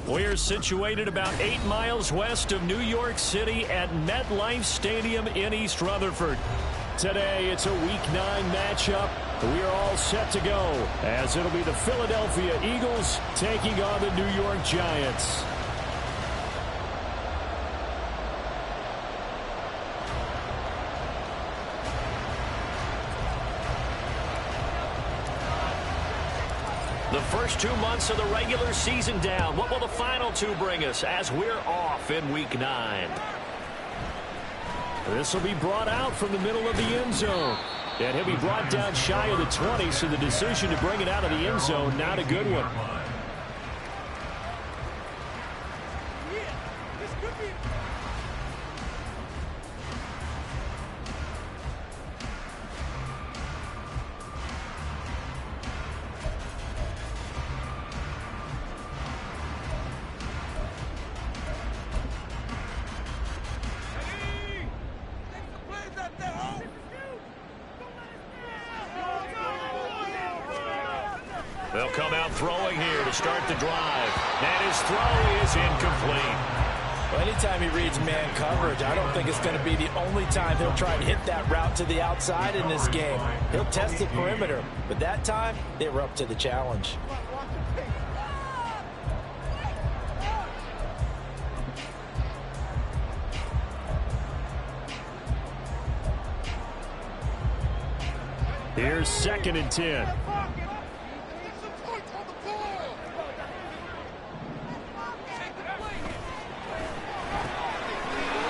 We're situated about 8 miles west of New York City at MetLife Stadium in East Rutherford. Today, it's a Week 9 matchup. We are all set to go, as it'll be the Philadelphia Eagles taking on the New York Giants. The first 2 months of the regular season down. What will the final 2 bring us as we're off in Week 9? This will be brought out from the middle of the end zone. And he'll be brought down shy of the 20, so the decision to bring it out of the end zone, not a good one. They'll come out throwing here to start the drive. And his throw is incomplete. Well, anytime he reads man coverage, I don't think it's going to be the only time he'll try and hit that route to the outside in this game. He'll test the perimeter, but that time, they were up to the challenge. Here's 2nd and 10.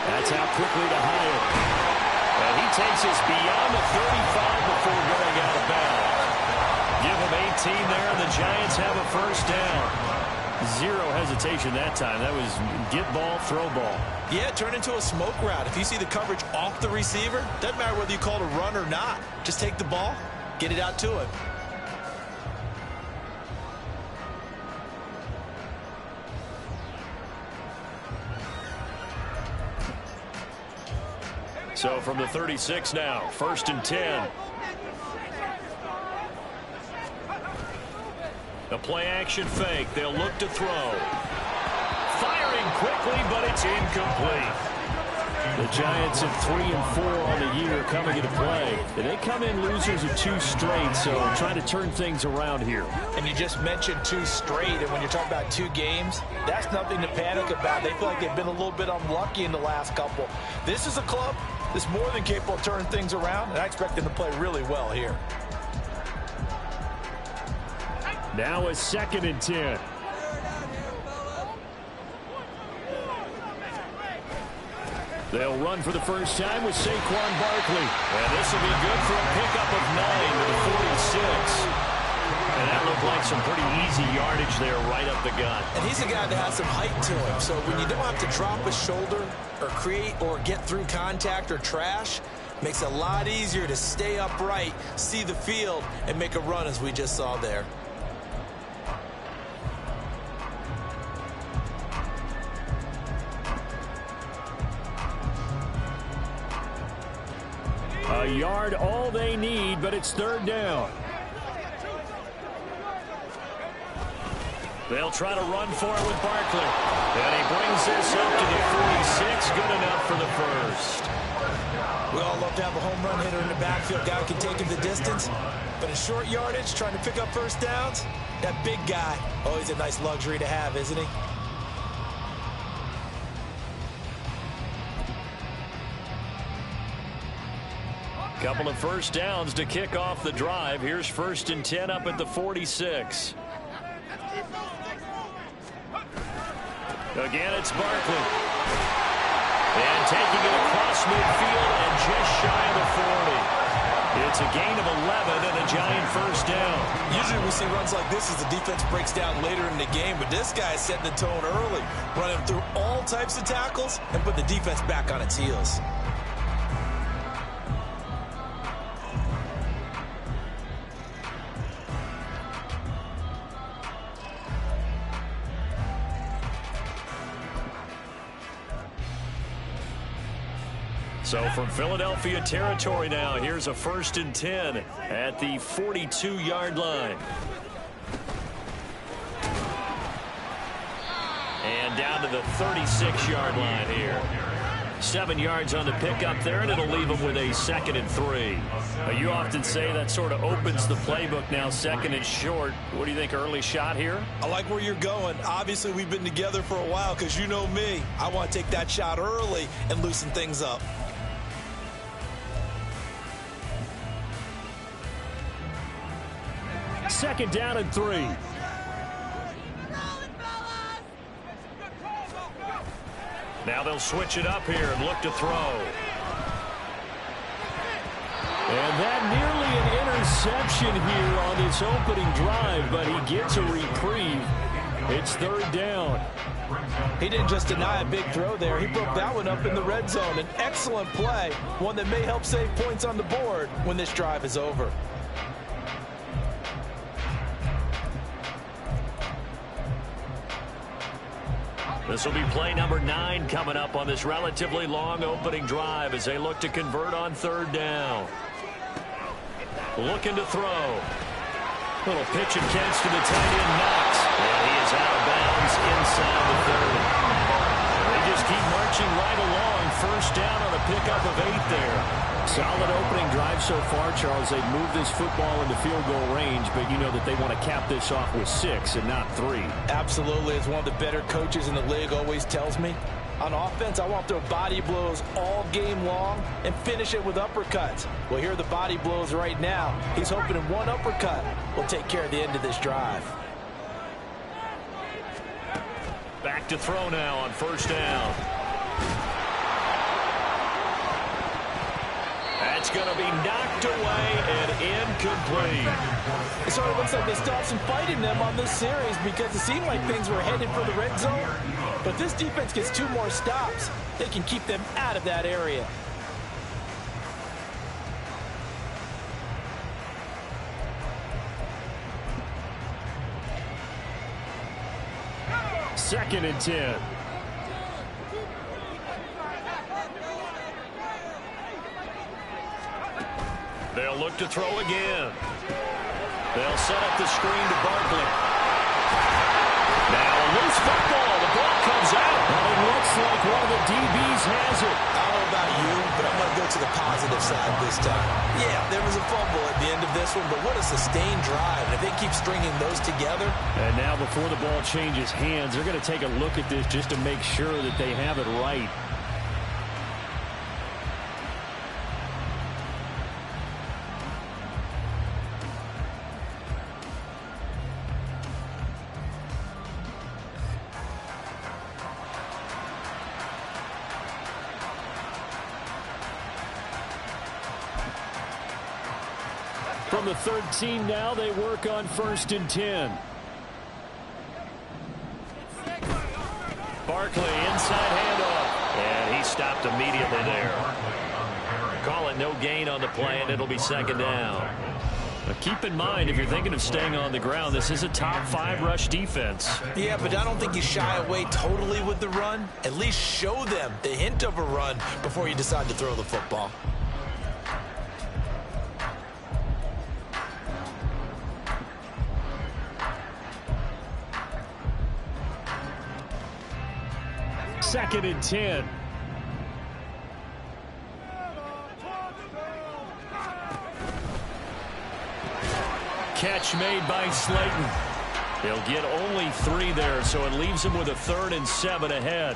That's out quickly to Hyatt. And he takes us beyond the 35 before going out of bounds. Give him 18 there, and the Giants have a first down. Zero hesitation that time. That was get ball, throw ball. Yeah, turn into a smoke route. If you see the coverage off the receiver, doesn't matter whether you call it a run or not. Just take the ball, get it out to him. So from the 36 now, 1st and 10. The play action fake. They'll look to throw. Firing quickly, but it's incomplete. The Giants have 3 and 4 on the year coming into play. And they come in losers of 2 straight, so trying to turn things around here. And you just mentioned 2 straight, and when you're talking about 2 games, that's nothing to panic about. They feel like they've been a little bit unlucky in the last couple. This is a club that's more than capable of turning things around, and I expect them to play really well here. Now a 2nd and 10. They'll run for the first time with Saquon Barkley. And this will be good for a pickup of 9 to the 46. And that looked like some pretty easy yardage there right up the gut. And he's a guy that has some height to him. So when you don't have to drop a shoulder or create or get through contact or trash, makes it a lot easier to stay upright, see the field, and make a run as we just saw there. A yard all they need, but it's 3rd down. They'll try to run for it with Barkley. And he brings this up to the 46. Good enough for the first. We all love to have a home run hitter in the backfield. Guy who can take him the distance. But in short yardage, trying to pick up first downs, that big guy, always a nice luxury to have, isn't he? Couple of first downs to kick off the drive. Here's 1st and 10 up at the 46. Again, it's Barkley. And taking it across midfield and just shy of the 40. It's a gain of 11 and a giant first down. Usually we see runs like this as the defense breaks down later in the game, but this guy is setting the tone early, running through all types of tackles and put the defense back on its heels. So from Philadelphia territory now, here's a 1st and 10 at the 42-yard line. And down to the 36-yard line here. 7 yards on the pickup there, and it'll leave them with a 2nd and 3. You often say that sort of opens the playbook now, 2nd and short. What do you think, early shot here? I like where you're going. Obviously, we've been together for a while because you know me. I want to take that shot early and loosen things up. Second down and 3. Now they'll switch it up here and look to throw. And that nearly an interception here on this opening drive, but he gets a reprieve. It's 3rd down. He didn't just deny a big throw there. He broke that one up in the red zone. An excellent play, one that may help save points on the board when this drive is over. This will be play number 9 coming up on this relatively long opening drive as they look to convert on 3rd down. Looking to throw. Little pitch and catch to the tight end, Knox. And he is out of bounds inside the 30. They just keep marching right along. 1st down on a pickup of 8 there. Solid opening drive so far, Charles. They've moved this football into field goal range, but you know that they want to cap this off with 6 and not 3. Absolutely. As one of the better coaches in the league always tells me, on offense, I want to throw body blows all game long and finish it with uppercuts. Well, here are the body blows right now. He's hoping in one uppercut will take care of the end of this drive. Back to throw now on 1st down. That's going to be knocked away and incomplete. It sort of looks like they stopped some fight in them on this series because it seemed like things were headed for the red zone. But this defense gets 2 more stops. They can keep them out of that area. Second and 10. They'll look to throw again. They'll set up the screen to Barkley. Now a loose football. The ball comes out. And it looks like one of the DBs has it. I don't know about you, but I'm going to go to the positive side this time. Yeah, there was a fumble at the end of this one, but what a sustained drive. And if they keep stringing those together. And now before the ball changes hands, they're going to take a look at this just to make sure that they have it right. From the 13 now, they work on 1st and 10. Barkley, inside handoff. And he stopped immediately there. Call it no gain on the play, and it'll be 2nd down. Now keep in mind, if you're thinking of staying on the ground, this is a top 5 rush defense. Yeah, but I don't think you shy away totally with the run. At least show them the hint of a run before you decide to throw the football. Second and 10. Catch made by Slayton. They'll get only 3 there, so it leaves them with a 3rd and 7 ahead.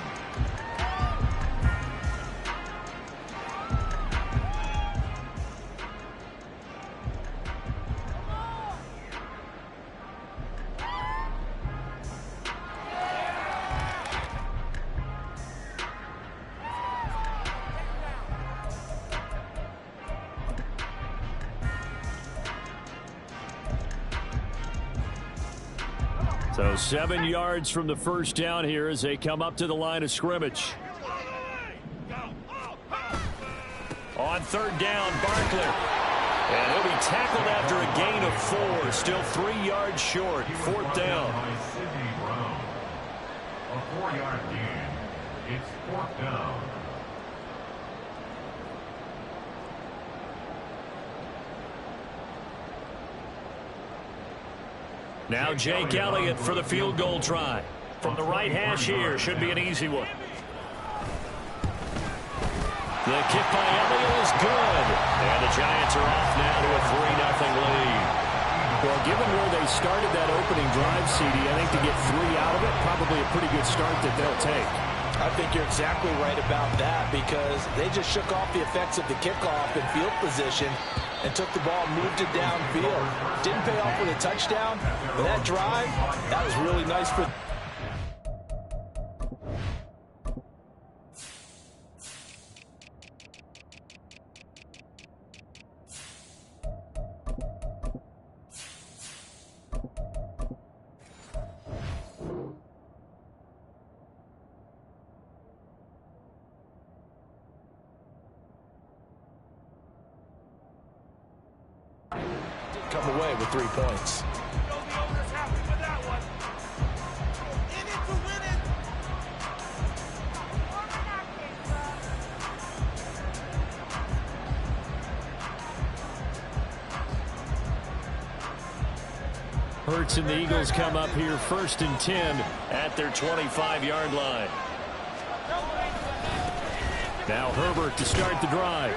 So 7 yards from the first down here as they come up to the line of scrimmage. On third down, Barkley. And he'll be tackled after a gain of 4. Still 3 yards short. Fourth down. A 4-yard gain. It's fourth down. Now Jake Elliott for the field goal try. From the right hash here. Should be an easy one. The kick by Elliott is good. And the Giants are off now to a 3-0 lead. Well, given where they started that opening drive, CD, I think to get 3 out of it, probably a pretty good start that they'll take. I think you're exactly right about that because they just shook off the effects of the kickoff and field position and took the ball, moved it downfield. Didn't pay off with a touchdown, but that drive, that was really nice for them. Come away with 3 points. Hurts and the Eagles come up here 1st and 10 at their 25-yard line. Now Herbert to start the drive.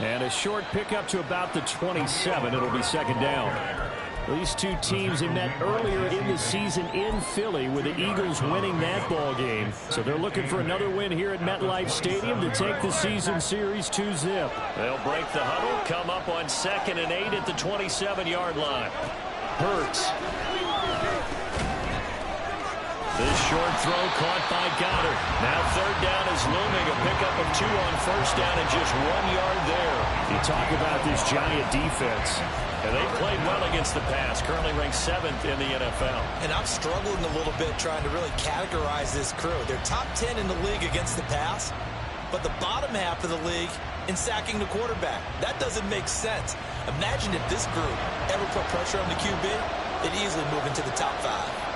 And a short pickup to about the 27. It'll be second down. These two teams have met earlier in the season in Philly with the Eagles winning that ball game. So they're looking for another win here at MetLife Stadium to take the season series 2-zip. They'll break the huddle, come up on 2nd and 8 at the 27-yard line. Hurts. This short throw caught by Goddard. Now third down is looming. A pickup of 2 on first down and just 1 yard there. You talk about this Giant defense. And they played well against the pass. Currently ranked 7th in the NFL. And I'm struggling a little bit trying to really categorize this crew. They're top 10 in the league against the pass, but the bottom half of the league in sacking the quarterback. That doesn't make sense. Imagine if this group ever put pressure on the QB, they'd easily move into the top 5.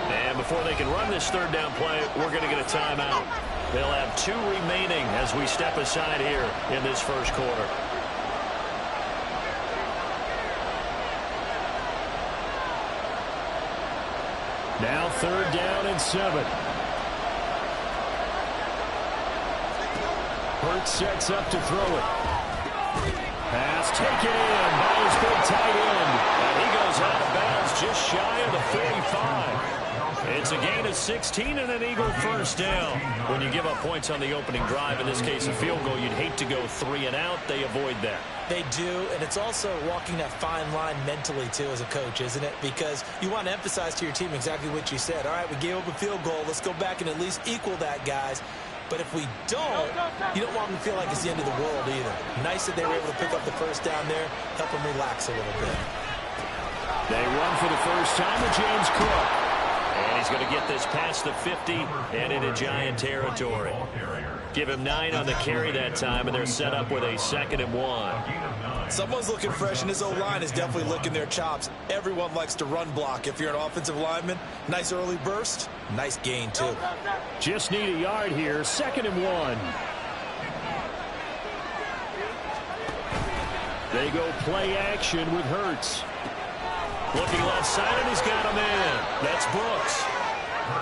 And before they can run this third down play, we're going to get a timeout. They'll have 2 remaining as we step aside here in this first quarter. Now third down and 7. Hurts sets up to throw it. Pass taken in by his big tight end. And he goes out of bounds just shy of the 45. It's a gain of 16 and an Eagle first down. When you give up points on the opening drive, in this case a field goal, you'd hate to go 3 and out. They avoid that. They do, and it's also walking that fine line mentally, too, as a coach, isn't it? Because you want to emphasize to your team exactly what you said. All right, we gave up a field goal. Let's go back and at least equal that, guys. But if we don't, you don't want them to feel like it's the end of the world either. Nice that they were able to pick up the first down there, help them relax a little bit. They run for the first time with James Cook. And he's going to get this past the 50 and into Giant territory. Give him 9 on the carry that time, and they're set up with a 2nd and 1. Someone's looking fresh, and this O-line is definitely licking their chops. Everyone likes to run block. If you're an offensive lineman, nice early burst, nice gain, too. Just need a yard here, 2nd and 1. They go play action with Hurts. Looking left side, and he's got him in. That's Brooks.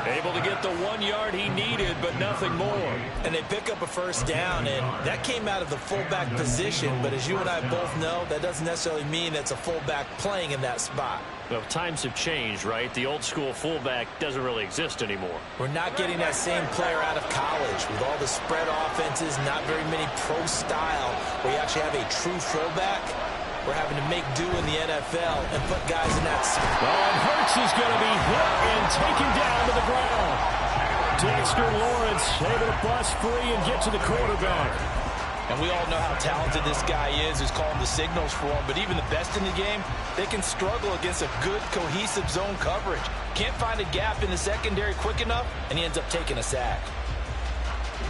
Able to get the 1 yard he needed, but nothing more. And they pick up a first down, and that came out of the fullback position. But as you and I both know, that doesn't necessarily mean it's a fullback playing in that spot. Well, times have changed, right? The old school fullback doesn't really exist anymore. We're not getting that same player out of college. With all the spread offenses, not very many pro style, where you actually have a true fullback. We're having to make do in the NFL and put guys in that spot. Well, and Hurts is going to be hit and taken down to the ground. Dexter Lawrence able to bust free and get to the quarterback. And we all know how talented this guy is who's calling the signals for him. But even the best in the game, they can struggle against a good, cohesive zone coverage. Can't find a gap in the secondary quick enough, and he ends up taking a sack.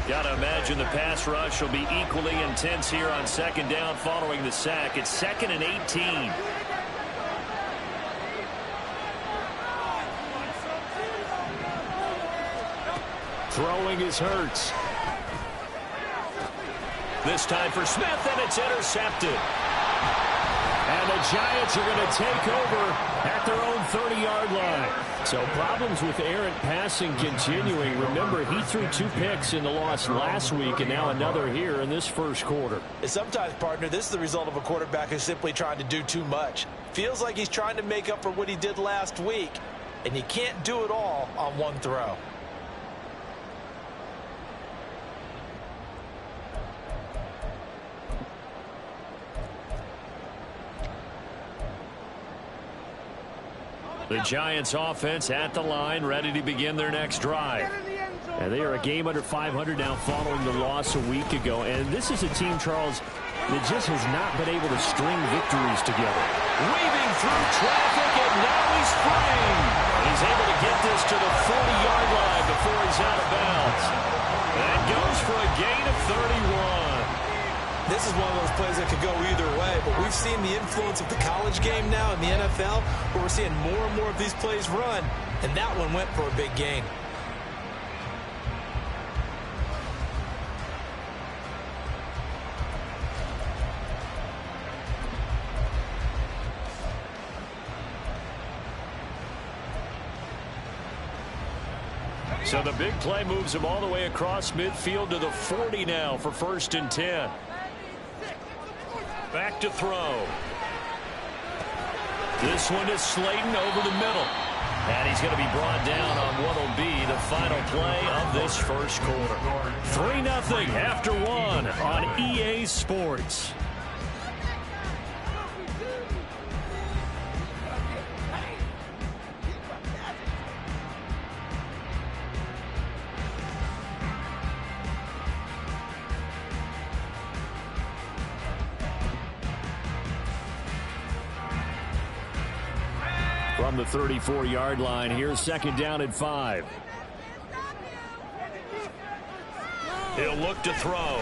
Got to imagine the pass rush will be equally intense here on second down following the sack. It's 2nd and 18. Throwing is Hurts. This time for Smith, and it's intercepted. And the Giants are going to take over at their own 30-yard line. So problems with errant passing continuing. Remember, he threw 2 picks in the loss last week, and now another here in this first quarter. And sometimes, partner, this is the result of a quarterback who's simply trying to do too much. Feels like he's trying to make up for what he did last week, and you can't do it all on one throw. The Giants offense at the line, ready to begin their next drive. And they are a game under 500 now following the loss a week ago. And this is a team, Charles, that just has not been able to string victories together. Weaving through traffic, and now he's free. And he's able to get this to the 40-yard line before he's out of bounds. That goes for a gain of 31. This is one of those plays that could go either way, but we've seen the influence of the college game now in the NFL, where we're seeing more and more of these plays run, and that one went for a big gain. So the big play moves him all the way across midfield to the 40 now for 1st and 10. Back to throw. This one is Slayton over the middle. And he's going to be brought down on what will be the final play of this first quarter. 3-0 after 1 on EA Sports. From the 34-yard line, here's 2nd down and 5. He'll look to throw.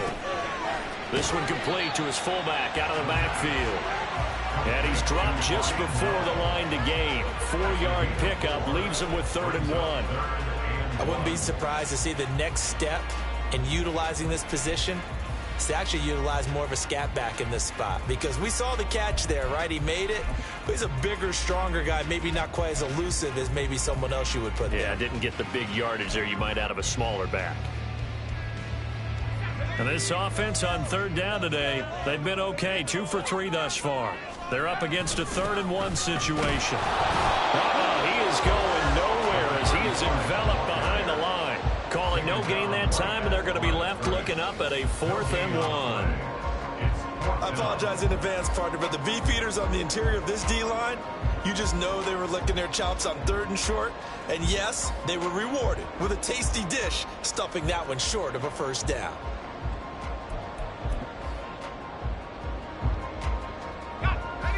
This one complete to his fullback out of the backfield. And he's dropped just before the line to gain. 4-yard pickup leaves him with 3rd and 1. I wouldn't be surprised to see the next step in utilizing this position is to actually utilize more of a scat back in this spot, because we saw the catch there, right? He made it, but he's a bigger, stronger guy, maybe not quite as elusive as maybe someone else you would put there. Yeah, didn't get the big yardage there you might out of a smaller back. And this offense on 3rd down today, they've been okay, 2 for 3 thus far. They're up against a 3rd and 1 situation. He is going nowhere as he is enveloped behind the line. Calling no gain that time, and they're going to be left looking up at a 4th and 1. I apologize in advance, partner, but the beefeaters on the interior of this D-line, you just know they were licking their chops on 3rd and short. And yes, they were rewarded with a tasty dish, stuffing that one short of a 1st down.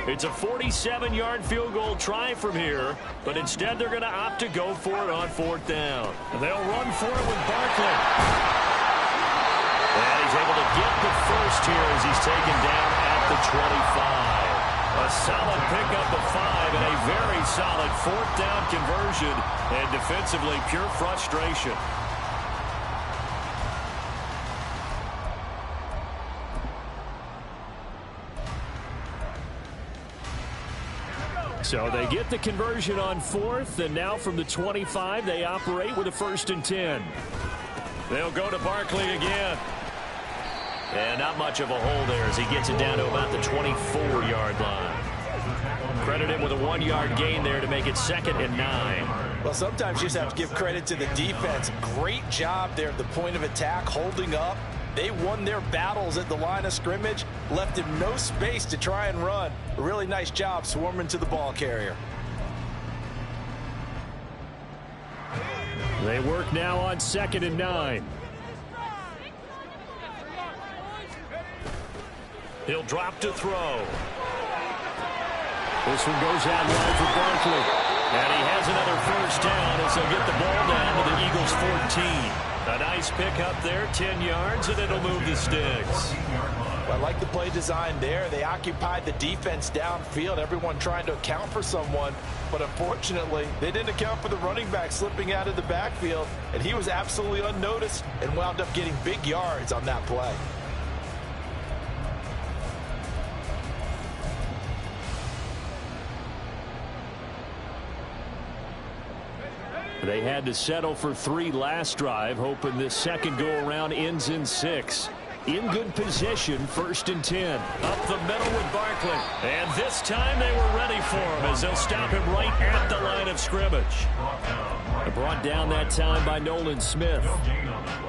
It's a 47-yard field goal try from here, but instead they're going to opt to go for it on 4th down. And they'll run for it with Barkley. And he's able to get the first here as he's taken down at the 25. A solid pickup of 5 and a very solid 4th down conversion, and defensively pure frustration. So they get the conversion on 4th, and now from the 25, they operate with a 1st and 10. They'll go to Barkley again. And not much of a hole there as he gets it down to about the 24-yard line. Credit him with a 1-yard gain there to make it 2nd and 9. Well, sometimes you just have to give credit to the defense. Great job there at the point of attack, holding up. They won their battles at the line of scrimmage, left him no space to try and run. A really nice job swarming to the ball carrier. They work now on 2nd and 9. He'll drop to throw. This one goes out wide for Barkley. And he has another first down as they'll get the ball down to the Eagles' 14. A nice pickup there, 10 yards, and it'll move the sticks. I like the play design there. They occupied the defense downfield, everyone trying to account for someone. But unfortunately, they didn't account for the running back slipping out of the backfield. And he was absolutely unnoticed and wound up getting big yards on that play. They had to settle for 3 last drive, hoping this second go-around ends in 6. In good position, 1st and 10. Up the middle with Barkley. And this time they were ready for him as they'll stop him right at the line of scrimmage. Brought down that time by Nolan Smith.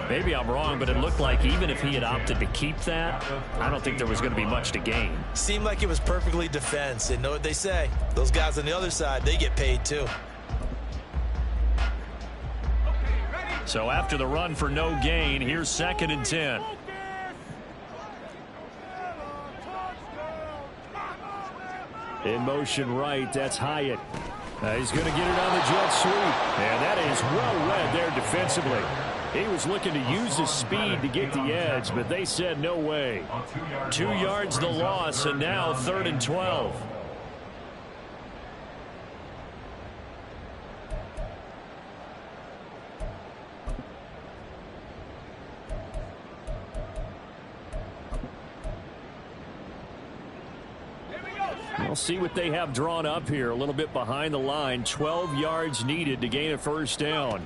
Maybe I'm wrong, but it looked like even if he had opted to keep that, I don't think there was going to be much to gain. Seemed like it was perfectly defense. And know what they say? Those guys on the other side, they get paid too. So after the run for no gain, here's 2nd and 10. In motion right, that's Hyatt. He's going to get it on the jet sweep. And that is well read there defensively. He was looking to use his speed to get the edge, but they said no way. 2 yards the loss, and now 3rd and 12. We'll see what they have drawn up here. A little bit behind the line. 12 yards needed to gain a first down.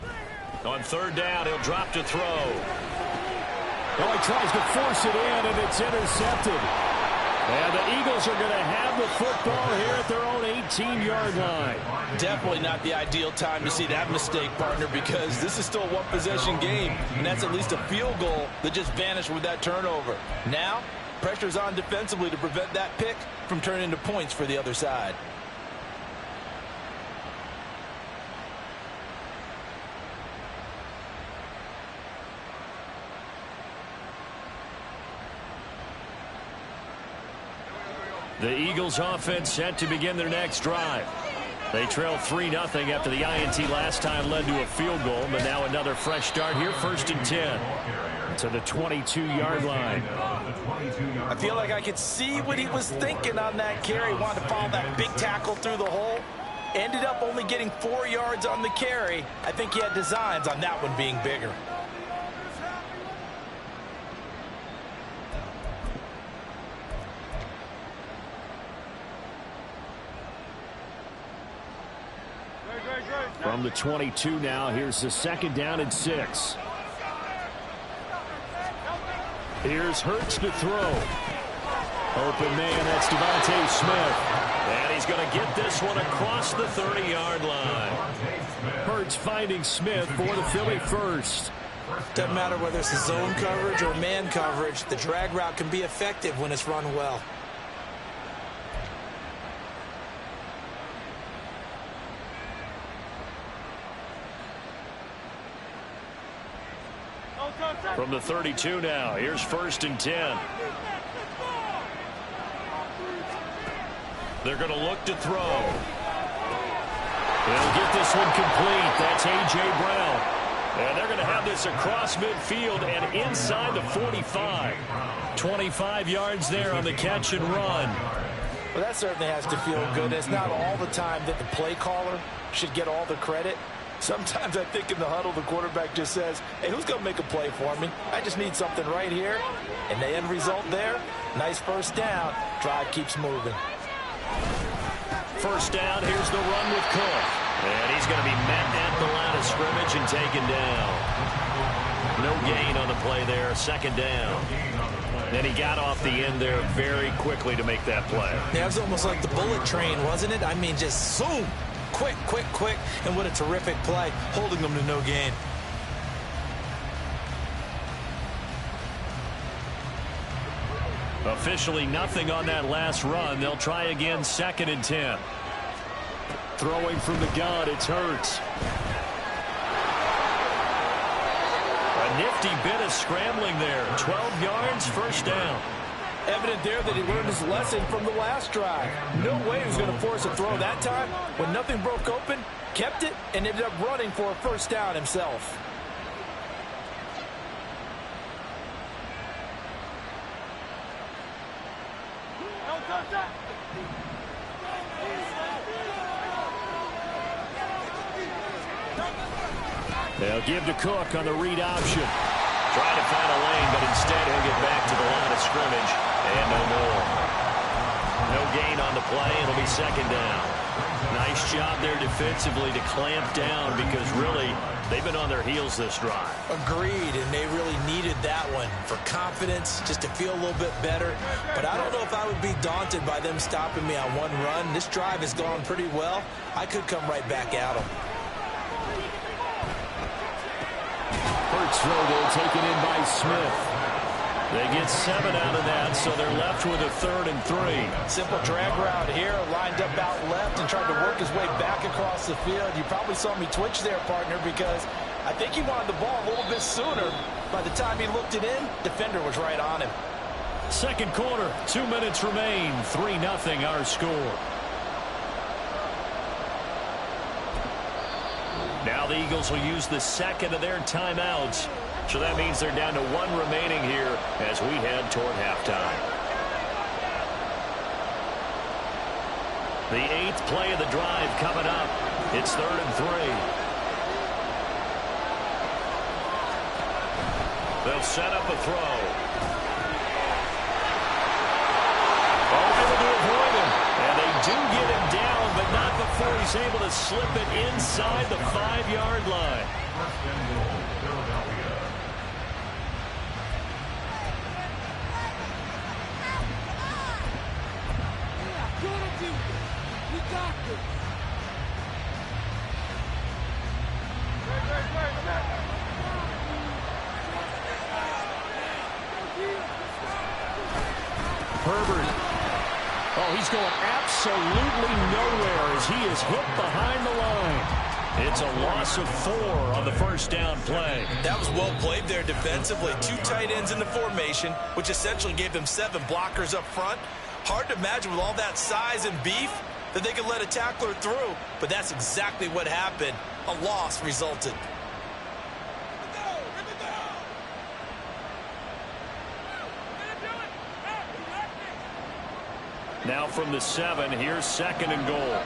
On 3rd down, he'll drop to throw. Oh, he tries to force it in, and it's intercepted. And the Eagles are going to have the football here at their own 18-yard line. Definitely not the ideal time to see that mistake, partner, because this is still a one-possession game, and that's at least a field goal that just vanished with that turnover. Now, pressure's on defensively to prevent that pick from turning into points for the other side. The Eagles offense set to begin their next drive. They trailed 3-0 after the INT last time led to a field goal, but now another fresh start here, 1st and 10. To the 22-yard line. I feel like I could see what he was thinking on that carry. Wanted to follow that big tackle through the hole. Ended up only getting 4 yards on the carry. I think he had designs on that one being bigger. From the 22 now, here's the 2nd down and 6. Here's Hurts to throw. Open man, that's Devontae Smith. And he's going to get this one across the 30-yard line. Hurts finding Smith for the Philly first. Doesn't matter whether it's a zone coverage or man coverage, the drag route can be effective when it's run well. From the 32 now, here's 1st and 10. They're going to look to throw. They'll get this one complete. That's A.J. Brown. And they're going to have this across midfield and inside the 45. 25 yards there on the catch and run. Well, that certainly has to feel good. It's not all the time that the play caller should get all the credit. Sometimes I think in the huddle, the quarterback just says, hey, who's going to make a play for me? I just need something right here. And the end result there, nice first down. Drive keeps moving. First down, here's the run with Cook. And he's going to be met at the line of scrimmage and taken down. No gain on the play there, 2nd down. Then he got off the end there very quickly to make that play. Yeah, it was almost like the bullet train, wasn't it? I mean, just zoom. Quick, quick, quick, and what a terrific play, holding them to no gain. Officially nothing on that last run. They'll try again, 2nd and 10. Throwing from the gun, it's Hurts. A nifty bit of scrambling there. 12 yards, first down. Evident there that he learned his lesson from the last drive. No way he was going to force a throw that time. When nothing broke open, kept it, and ended up running for a first down himself. They'll give to Cook on the read option. Trying to find a lane, but instead he'll get back to the line of scrimmage. And no more. No gain on the play. It'll be second down. Nice job there defensively to clamp down because really they've been on their heels this drive. Agreed, and they really needed that one for confidence, just to feel a little bit better. But I don't know if I would be daunted by them stopping me on one run. This drive has gone pretty well. I could come right back at them. Hurts throw there, taken in by Smith. They get 7 out of that, so they're left with a 3rd and 3. Simple drag route here, lined up out left and tried to work his way back across the field. You probably saw me twitch there, partner, because I think he wanted the ball a little bit sooner. By the time he looked it in, defender was right on him. Second quarter, 2 minutes remain. 3-0 our score. Now the Eagles will use the second of their timeouts. So that means they're down to 1 remaining here as we head toward halftime. The 8th play of the drive coming up. It's 3rd and 3. They'll set up a throw. Able to avoid him. And they do get him down, but not before he's able to slip it inside the 5-yard line. First and goal, Philadelphia. Herbert. Oh, he's going absolutely nowhere as he is hit behind the line. It's a loss of 4 on the first down play. That was well played there defensively. 2 tight ends in the formation, which essentially gave them 7 blockers up front. Hard to imagine with all that size and beef that they could let a tackler through, but that's exactly what happened. A loss resulted. Now from the 7, here's 2nd and goal.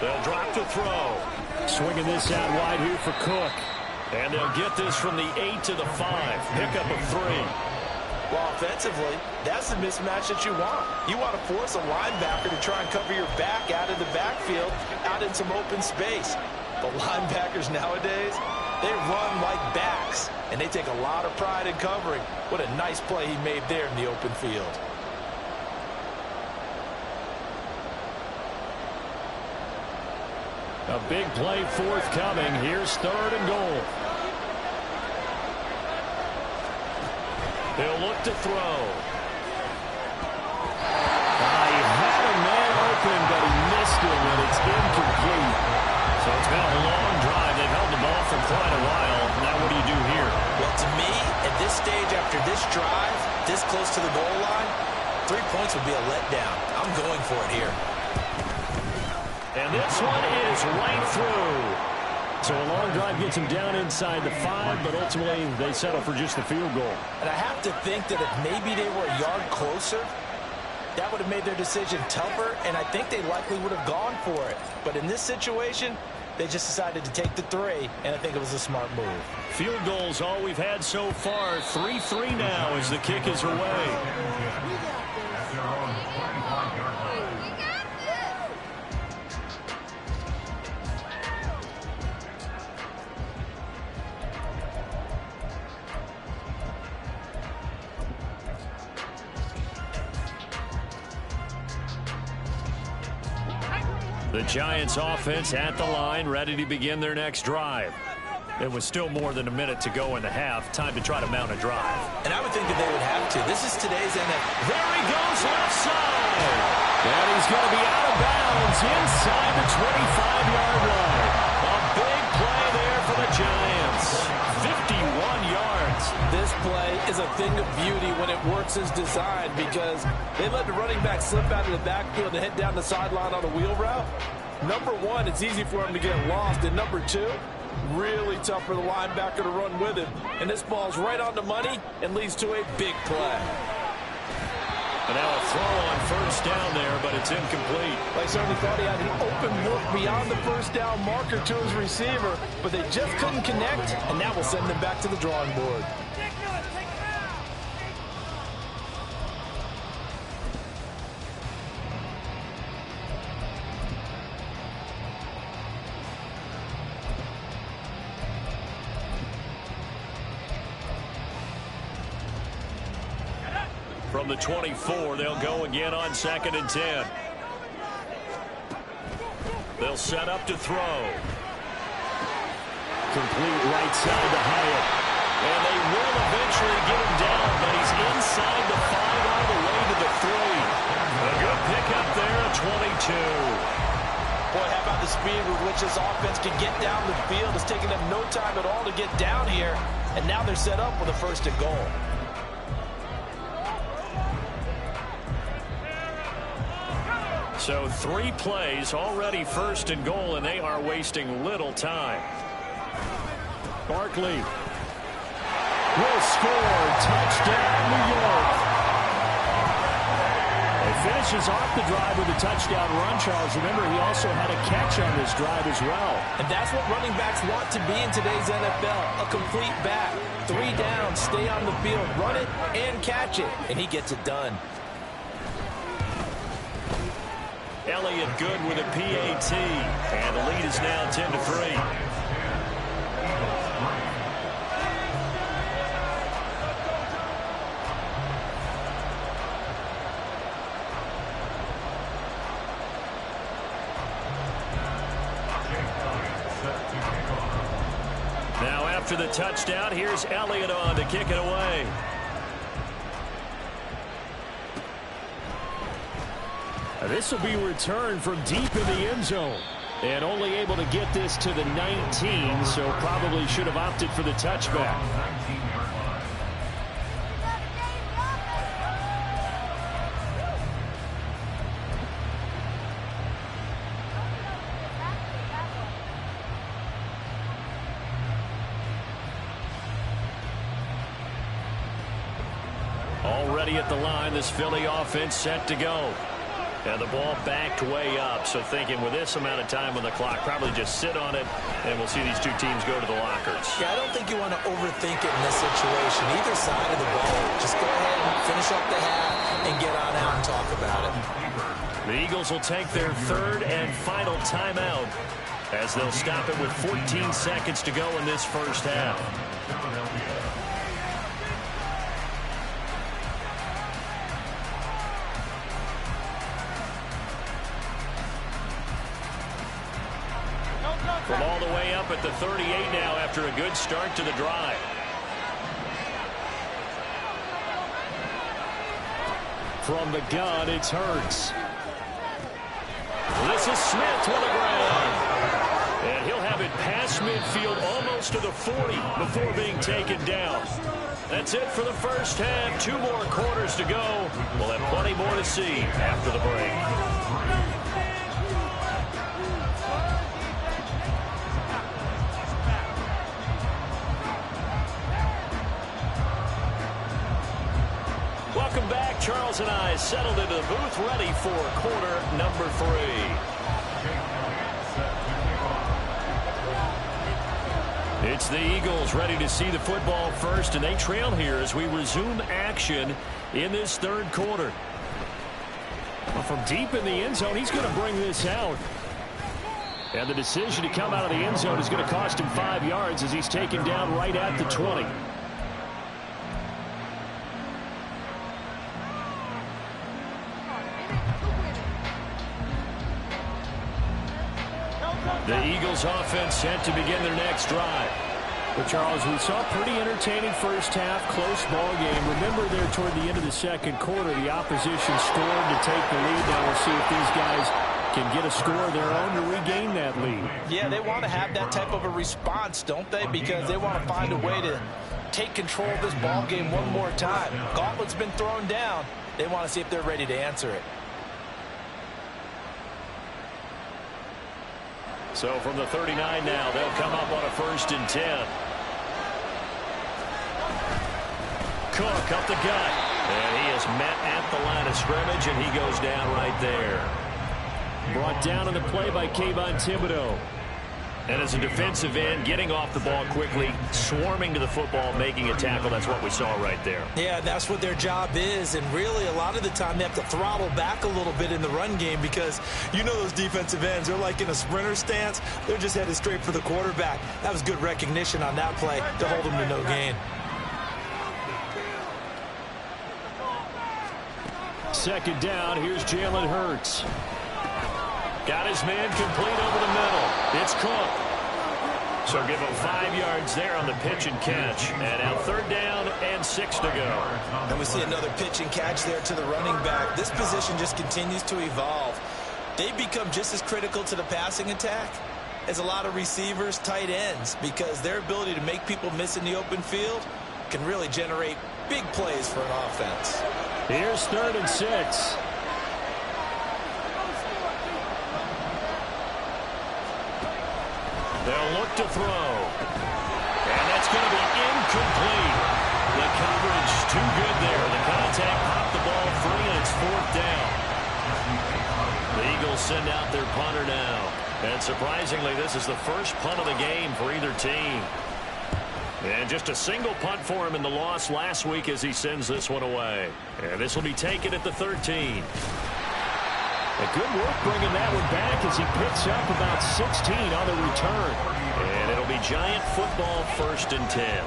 They'll drop to throw. Swinging this out wide here for Cook. And they'll get this from the 8 to the 5. Pickup of 3. Well, offensively, that's the mismatch that you want. You want to force a linebacker to try and cover your back out of the backfield, out in some open space. But linebackers nowadays, they run like backs, and they take a lot of pride in covering. What a nice play he made there in the open field. A big play forthcoming. Here's 3rd and goal. They'll look to throw. He had a man open, but he missed him, and it's incomplete. So it's been a long drive. They've held the ball for quite a while. Now what do you do here? Well, to me, at this stage after this drive, this close to the goal line, 3 points would be a letdown. I'm going for it here. And this one is right through. So a long drive gets them down inside the 5, but ultimately they settle for just the field goal. And I have to think that if maybe they were a yard closer, that would have made their decision tougher, and I think they likely would have gone for it. But in this situation, they just decided to take the 3, and I think it was a smart move. Field goals all we've had so far. 3-3 now as the kick is away. At their own 25-yard line. The Giants offense at the line, ready to begin their next drive. It was still more than a minute to go in the half. Time to try to mount a drive. And I would think that they would have to. This is today's NFL. There he goes left side. And he's going to be out of bounds inside the 25-yard line. A big play there for the Giants. 51 beauty when it works as designed, because they let the running back slip out of the backfield and head down the sideline on a wheel route. Number one, it's easy for him to get lost. And number two, really tough for the linebacker to run with him. And this ball's right on the money and leads to a big play. And now a throw on first down there, but it's incomplete. They certainly thought he had an open look beyond the first down marker to his receiver, but they just couldn't connect, and that will send them back to the drawing board. From the 24, they'll go again on 2nd and 10. They'll set up to throw. Complete right side to Hyatt. And they will eventually get him down, but he's inside the 5 all the way to the 3. A good pickup there at 22. Boy, how about the speed with which this offense can get down the field? It's taking them no time at all to get down here, and now they're set up with a 1st and goal. So 3 plays, already 1st and goal, and they are wasting little time. Barkley will score. Touchdown, New York. He finishes off the drive with a touchdown run, Charles. Remember, he also had a catch on this drive as well. And that's what running backs want to be in today's NFL, a complete back. 3 down, stay on the field, run it, and catch it, and he gets it done. Elliott good with a PAT, and the lead is now 10-3. Now after the touchdown, here's Elliott on to kick it away. This will be returned from deep in the end zone. And only able to get this to the 19, so probably should have opted for the touchback. Already at the line, this Philly offense set to go. And the ball backed way up, so thinking with this amount of time on the clock, probably just sit on it, and we'll see these two teams go to the lockers. Yeah, I don't think you want to overthink it in this situation. Either side of the ball, just go ahead and finish up the half and get on out and talk about it. The Eagles will take their 3rd and final timeout as they'll stop it with 14 seconds to go in this first half. From all the way up at the 38 now after a good start to the drive. From the gun, it's Hurts. This is Smith to the ground. And he'll have it past midfield almost to the 40 before being taken down. That's it for the first half. 2 more quarters to go. We'll have plenty more to see after the break. Welcome back. Charles and I settled into the booth, ready for quarter number 3. It's the Eagles ready to see the football first, and they trail here as we resume action in this 3rd quarter. Well, from deep in the end zone, he's going to bring this out. And the decision to come out of the end zone is going to cost him 5 yards as he's taken down right at the 20. The Eagles offense set to begin their next drive. But Charles, we saw a pretty entertaining first half, close ball game. Remember there toward the end of the 2nd quarter, the opposition scored to take the lead. Now we'll see if these guys can get a score of their own to regain that lead. Yeah, they want to have that type of a response, don't they? Because they want to find a way to take control of this ball game one more time. Gauntlet's been thrown down. They want to see if they're ready to answer it. So from the 39 now, they'll come up on a 1st and 10. Cook up the gut. And he is met at the line of scrimmage, and he goes down right there. Brought down on the play by Kayvon Thibodeau. And as a defensive end, getting off the ball quickly, swarming to the football, making a tackle. That's what we saw right there. Yeah, that's what their job is. And really, a lot of the time, they have to throttle back a little bit in the run game because you know those defensive ends, they're like in a sprinter stance. They're just headed straight for the quarterback. That was good recognition on that play to hold them to no gain. Second down, here's Jalen Hurts. Got his man complete over the middle. It's Cook. So give him 5 yards there on the pitch and catch. And now 3rd down and 6 to go. And we see another pitch and catch there to the running back. This position just continues to evolve. They've become just as critical to the passing attack as a lot of receivers, tight ends, because their ability to make people miss in the open field can really generate big plays for an offense. Here's 3rd and 6. They'll look to throw. And that's going to be incomplete. The coverage too good there. The contact popped the ball free, and it's 4th down. The Eagles send out their punter now. And surprisingly, this is the first punt of the game for either team. And just a single punt for him in the loss last week as he sends this one away. And this will be taken at the 13. A good work bringing that one back as he picks up about 16 on the return. And it'll be Giant football 1st and 10.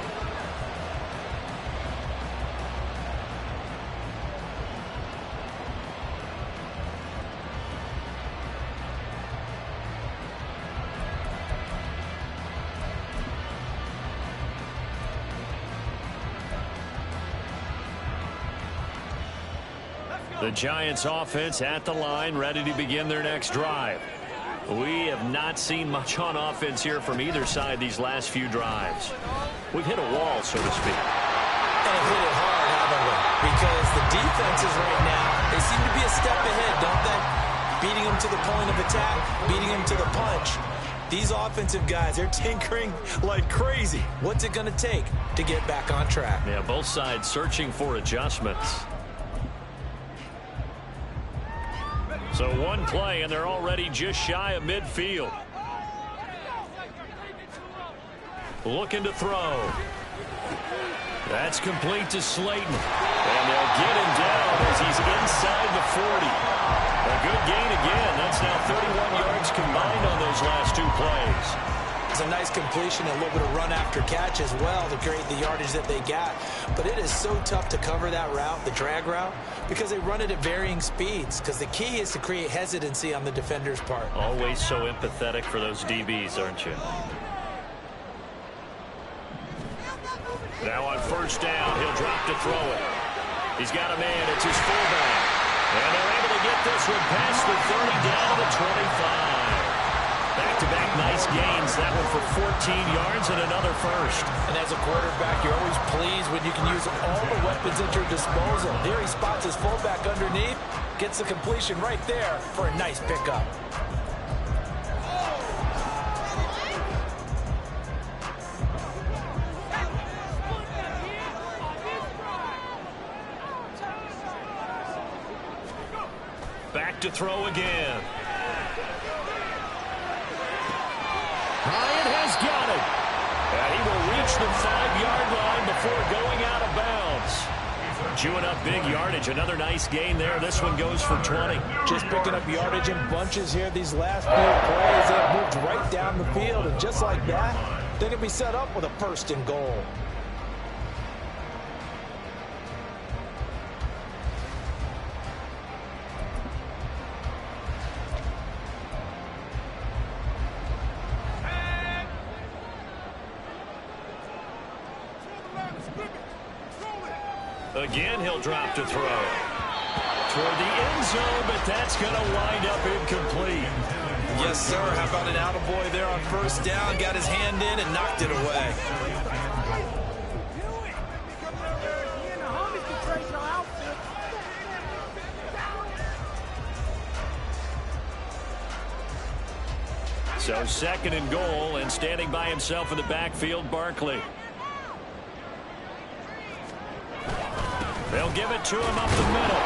The Giants offense at the line, ready to begin their next drive. We have not seen much on offense here from either side these last few drives. We've hit a wall, so to speak. And have hit it hard, haven't we? Because the defenses right now, they seem to be a step ahead, don't they? Beating them to the point of attack, beating them to the punch. These offensive guys, they're tinkering like crazy. What's it going to take to get back on track? Yeah, both sides searching for adjustments. So one play, and they're already just shy of midfield. Looking to throw. That's complete to Slayton. And they'll get him down as he's inside the 40. A good gain again. That's now 31 yards combined on those last 2 plays. It's a nice completion and a little bit of run after catch as well to create the yardage that they got. But it is so tough to cover that route, the drag route, because they run it at varying speeds. Because the key is to create hesitancy on the defender's part. Always so empathetic for those DBs, aren't you? Now on 1st down, he'll drop to throw it. He's got a man. It's his fullback. And they're able to get this one past the 30 down to the 25. Back-to-back nice gains. That one for 14 yards and another first. And as a quarterback, you're always pleased when you can use all the weapons at your disposal. There he spots his fullback underneath, gets the completion right there for a nice pickup. Back to throw again. Bryant has got it. And he will reach the 5-yard line before going out of bounds. Chewing up big yardage. Another nice gain there. This one goes for 20. Just picking up yardage in bunches here these last few plays. They have moved right down the field. And just like that, they're going to be set up with a 1st and goal. Again, he'll drop to throw. Toward the end zone, but that's going to wind up incomplete. Yes, sir. How about an attaboy there on 1st down? Got his hand in and knocked it away. So second and goal, and standing by himself in the backfield, Barkley. They'll give it to him up the middle.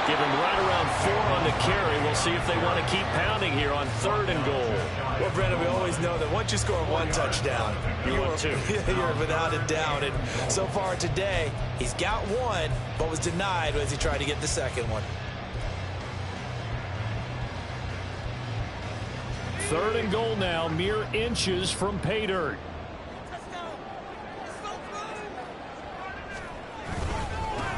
Give him right around 4 on the carry. We'll see if they want to keep pounding here on 3rd and goal. Well, Brendan, we always know that once you score 1 touchdown, you're without a doubt. And so far today, he's got 1, but was denied as he tried to get the second one. 3rd and goal now, mere inches from pay dirt.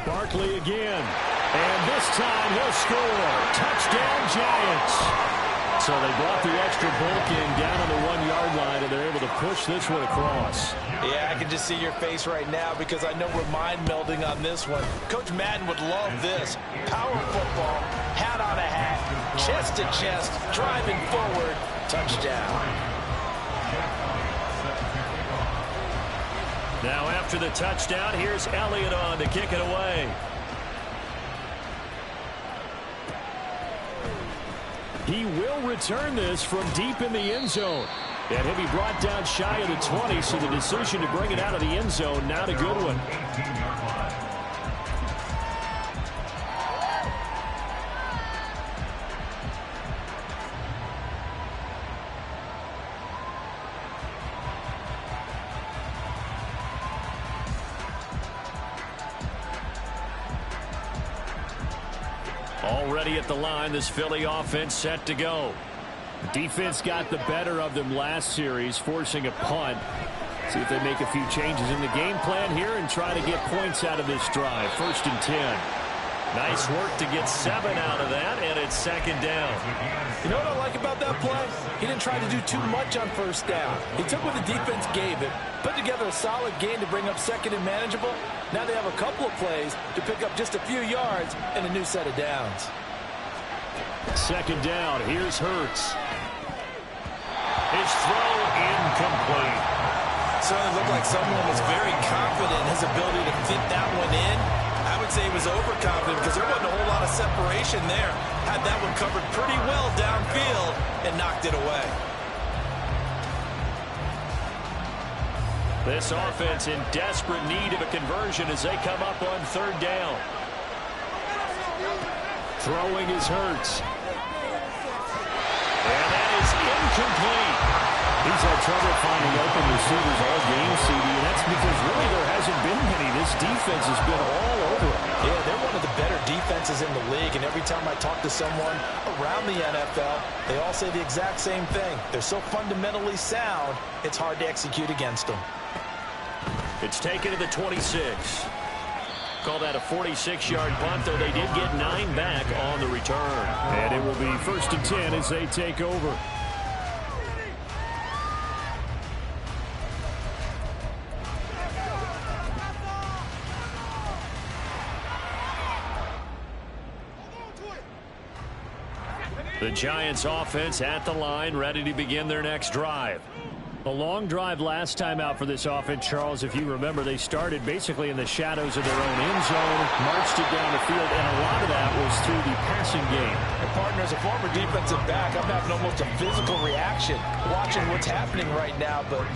Barkley again. And this time he'll score. Touchdown, Giants. So they brought the extra bulk in down on the 1-yard line, and they're able to push this one across. Yeah, I can just see your face right now because I know we're mind melding on this one. Coach Madden would love this. Power football, hat on a hat, chest to chest, driving forward, touchdown. Now after the touchdown, here's Elliott on to kick it away. He will return this from deep in the end zone. And he'll be brought down shy of the 20, so the decision to bring it out of the end zone, not a good one. Already at the line, this Philly offense set to go. The defense got the better of them last series, forcing a punt. See if they make a few changes in the game plan here and try to get points out of this drive. 1st and 10. Nice work to get 7 out of that, and it's 2nd down. You know what I like about that play? He didn't try to do too much on 1st down. He took what the defense gave him, put together a solid gain to bring up 2nd and manageable. Now they have a couple of plays to pick up just a few yards and a new set of downs. 2nd down. Here's Hurts. His throw incomplete. Certainly looked like someone was very confident in his ability to fit that one in. I would say he was overconfident because there wasn't a whole lot of separation there. Had that one covered pretty well downfield and knocked it away. This offense in desperate need of a conversion as they come up on 3rd down. Throwing is Hurts. And that is incomplete. He's had trouble finding open receivers all game, CD, and that's because really there hasn't been many. This defense has been all over him. Yeah, they're one of the better defenses in the league, and every time I talk to someone around the NFL, they all say the exact same thing. They're so fundamentally sound, it's hard to execute against them. It's taken to the 26. Call that a 46-yard punt, though they did get 9 back on the return. And it will be 1st and 10 as they take over. The Giants offense at the line, ready to begin their next drive. A long drive last time out for this offense, Charles. If you remember, they started basically in the shadows of their own end zone, marched it down the field, and a lot of that was through the passing game. And partner, as a former defensive back, I'm having almost a physical reaction watching what's happening right now. But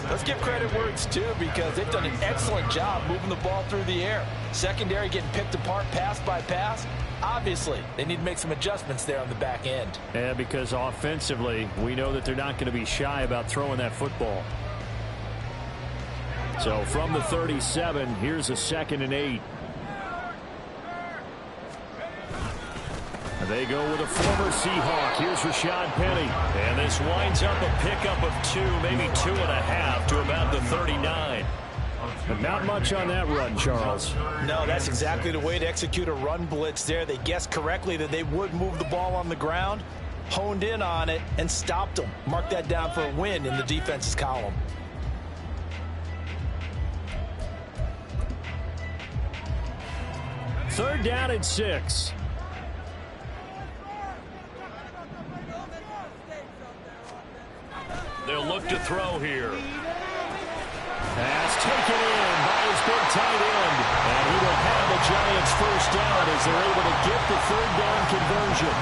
let's give credit where it's due because they've done an excellent job moving the ball through the air. Secondary getting picked apart pass by pass. Obviously, they need to make some adjustments there on the back end. Yeah, because offensively, we know that they're not going to be shy about throwing that football. So from the 37, here's a 2nd and 8. They go with a former Seahawk. Here's Rashad Penny. And this winds up a pickup of 2, maybe 2.5 to about the 39. But not much on that run, Charles. No, that's exactly the way to execute a run blitz there. They guessed correctly that they would move the ball on the ground, honed in on it, and stopped them. Mark that down for a win in the defense's column. Third down and 6. They'll look to throw here. Pass taken in by his big tight end. And he will have the Giants first down as they're able to get the 3rd down conversion.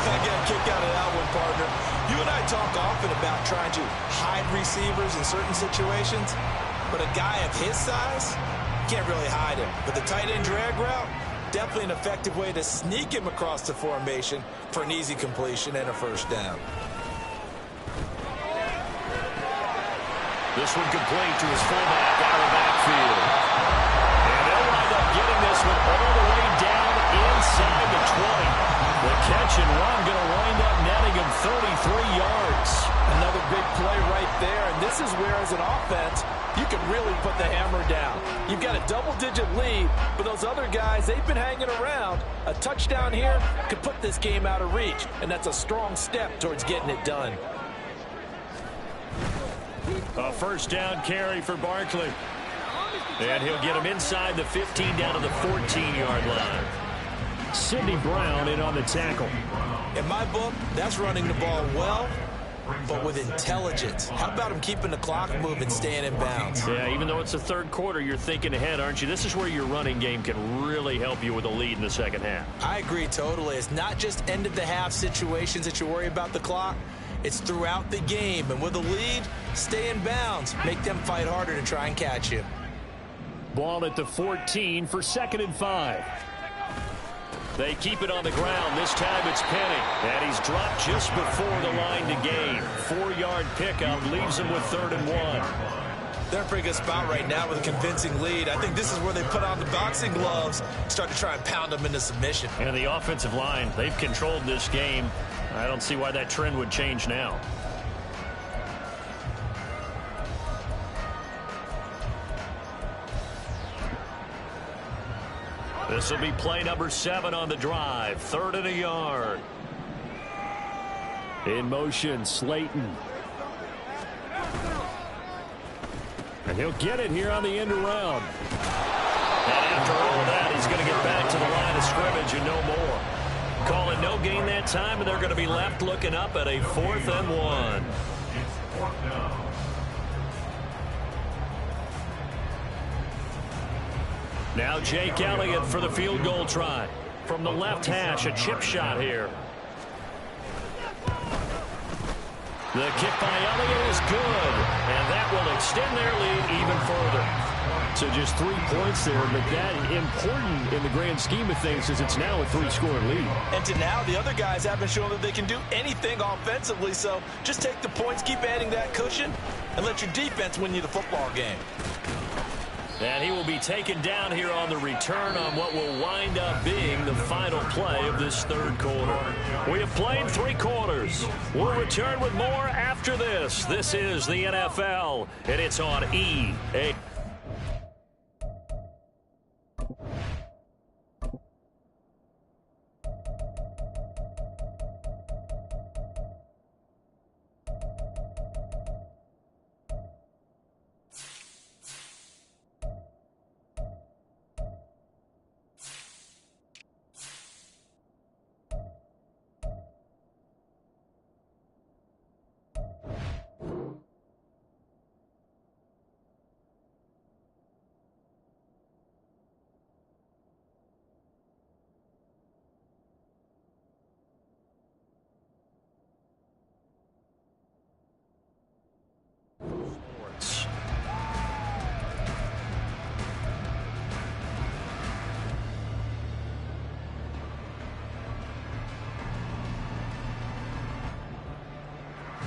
I get a kick out of that one, partner. You and I talk often about trying to hide receivers in certain situations, but a guy of his size, can't really hide him. But the tight end drag route, definitely an effective way to sneak him across the formation for an easy completion and a first down. This one complete to his fullback out of the backfield. And they'll wind up getting this one all the way down inside the 20. The catch and run going to wind up netting him 33 yards. Another big play right there, and this is where, as an offense, you can really put the hammer down. You've got a double-digit lead, but those other guys, they've been hanging around. A touchdown here could put this game out of reach, and that's a strong step towards getting it done. A first down carry for Barkley. And he'll get him inside the 15 down to the 14-yard line. Sidney Brown in on the tackle. In my book, that's running the ball well, but with intelligence. How about him keeping the clock moving, staying in bounds? Yeah, even though it's the third quarter, you're thinking ahead, aren't you? This is where your running game can really help you with a lead in the second half. I agree totally. It's not just end-of-the-half situations that you worry about the clock. It's throughout the game. And with a lead, stay in bounds. Make them fight harder to try and catch you. Ball at the 14 for 2nd and 5. They keep it on the ground. This time it's Penny. And he's dropped just before the line to gain. 4-yard pickup leaves him with 3rd and 1. They're in a pretty good spot right now with a convincing lead. I think this is where they put on the boxing gloves, start to try and pound them into submission. And the offensive line, they've controlled this game. I don't see why that trend would change now. This will be play number 7 on the drive. 3rd and a yard. In motion, Slayton. And he'll get it here on the end around. And after all of that, he's going to get back to the line of scrimmage and no more. Calling no gain that time, and they're going to be left looking up at a 4th and 1. It's 4th down. Now Jake Elliott for the field goal try. From the left hash, a chip shot here. The kick by Elliott is good, and that will extend their lead even further. So just 3 points there, but that important in the grand scheme of things is it's now a 3-score lead. And to now, the other guys haven't shown that they can do anything offensively, so just take the points, keep adding that cushion, and let your defense win you the football game. And he will be taken down here on the return on what will wind up being the final play of this 3rd quarter. We have played 3 quarters. We'll return with more after this. This is the NFL, and it's on EA.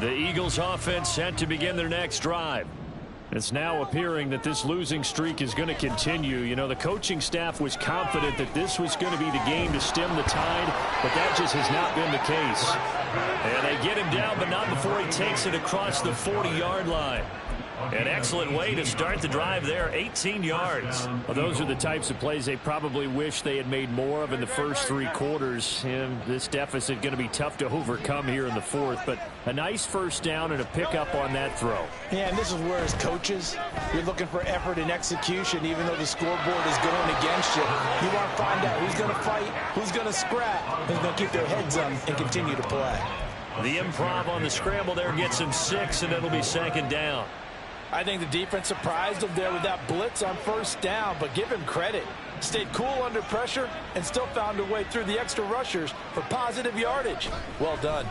The Eagles offense set to begin their next drive. It's now appearing that this losing streak is going to continue. You know, the coaching staff was confident that this was going to be the game to stem the tide, but that just has not been the case. And they get him down, but not before he takes it across the 40-yard line. An excellent way to start the drive there, 18 yards. Well, those are the types of plays they probably wish they had made more of in the first 3 quarters. And this deficit going to be tough to overcome here in the 4th, but a nice first down and a pickup on that throw. Yeah, and this is where, as coaches, you're looking for effort and execution, even though the scoreboard is going against you. You want to find out who's going to fight, who's going to scrap, who's going to keep their heads up and continue to play. The improv on the scramble there gets him 6, and it'll be 2nd down. I think the defense surprised him there with that blitz on first down, but give him credit. stayed cool under pressure, and still found a way through the extra rushers for positive yardage. Well done.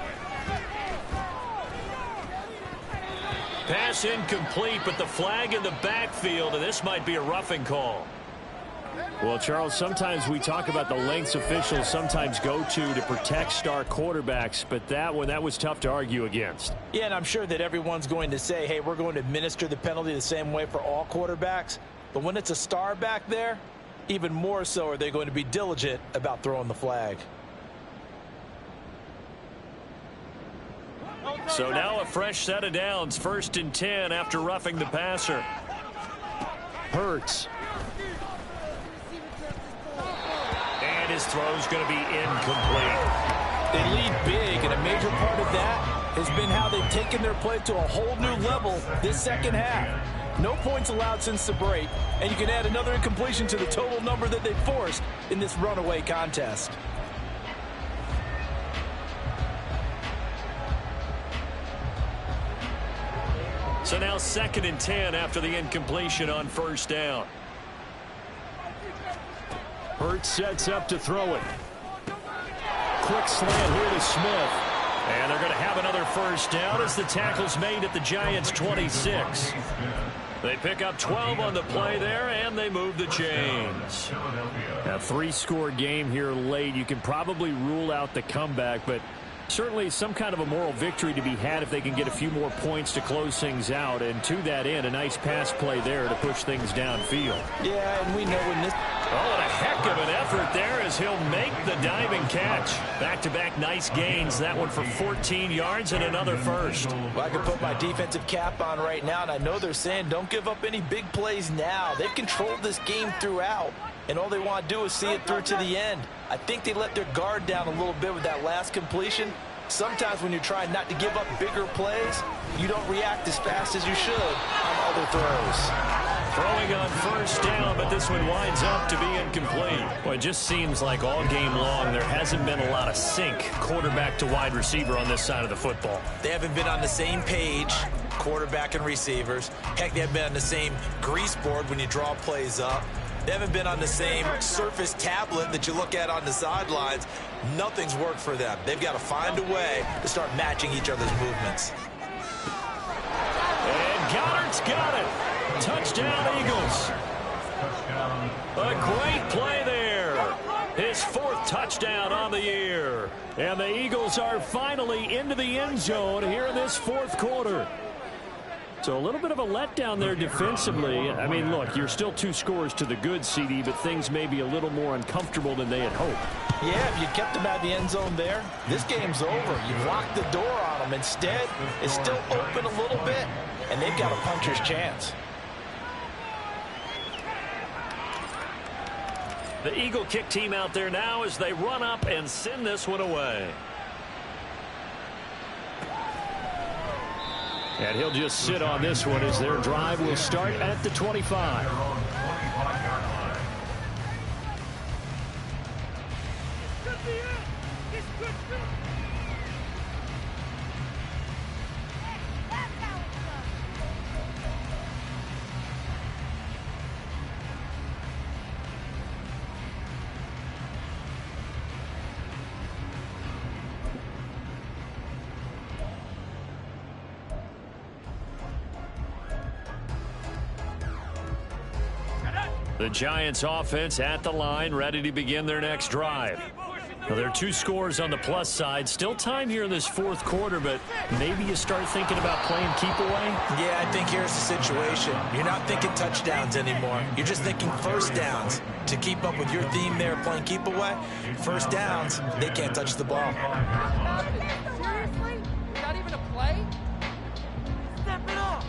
Pass incomplete, but the flag in the backfield, and this might be a roughing call. Well, Charles, sometimes we talk about the lengths officials sometimes go to protect star quarterbacks, but that was tough to argue against. Yeah, and I'm sure that everyone's going to say, hey, we're going to administer the penalty the same way for all quarterbacks. But when it's a star back there, even more so are they going to be diligent about throwing the flag. So now a fresh set of downs, 1st and 10 after roughing the passer. Hurts. And his throw's going to be incomplete. They lead big, and a major part of that has been how they've taken their play to a whole new level this second half. No points allowed since the break, and you can add another incompletion to the total number that they forced in this runaway contest. So now 2nd and 10 after the incompletion on 1st down. Hurts sets up to throw it. Quick slant here to Smith. And they're going to have another 1st down as the tackle's made at the Giants' 26. They pick up 12 on the play there, and they move the chains. A 3-score game here late. You can probably rule out the comeback, but certainly some kind of a moral victory to be had if they can get a few more points to close things out. And to that end, a nice pass play there to push things downfield. Yeah, and we know when this... Oh, and a heck of an effort there as he'll make the diving catch. Back-to-back nice gains. That one for 14 yards and another 1st. Well, I can put my defensive cap on right now, and I know they're saying don't give up any big plays now. They've controlled this game throughout, and all they want to do is see it through to the end. I think they let their guard down a little bit with that last completion. Sometimes when you're trying not to give up bigger plays, you don't react as fast as you should on other throws. Throwing on 1st down, but this one winds up to be incomplete. Well, it just seems like all game long there hasn't been a lot of sync quarterback to wide receiver on this side of the football. They haven't been on the same page, quarterback and receivers. Heck, they haven't been on the same grease board when you draw plays up. They haven't been on the same surface tablet that you look at on the sidelines. Nothing's worked for them. They've got to find a way to start matching each other's movements. And Goddard's got it. Touchdown, Eagles. A great play there. His 4th touchdown on the year. And the Eagles are finally into the end zone here in this 4th quarter. So a little bit of a letdown there defensively. I mean, look, you're still 2 scores to the good, CD, but things may be a little more uncomfortable than they had hoped. Yeah, if you kept them out of the end zone there, this game's over. You've locked the door on them. Instead, it's still open a little bit, and they've got a puncher's chance. The Eagle kick team out there now as they run up and send this one away. And he'll just sit on this one as their drive will start at the 25. The Giants offense at the line, ready to begin their next drive. Now, there are 2 scores on the plus side. Still time here in this 4th quarter, but maybe you start thinking about playing keep away? Yeah, I think here's the situation. You're not thinking touchdowns anymore. You're just thinking 1st downs. To keep up with your theme there, playing keep away, 1st downs, they can't touch the ball. Seriously? Not even a play? Step it up.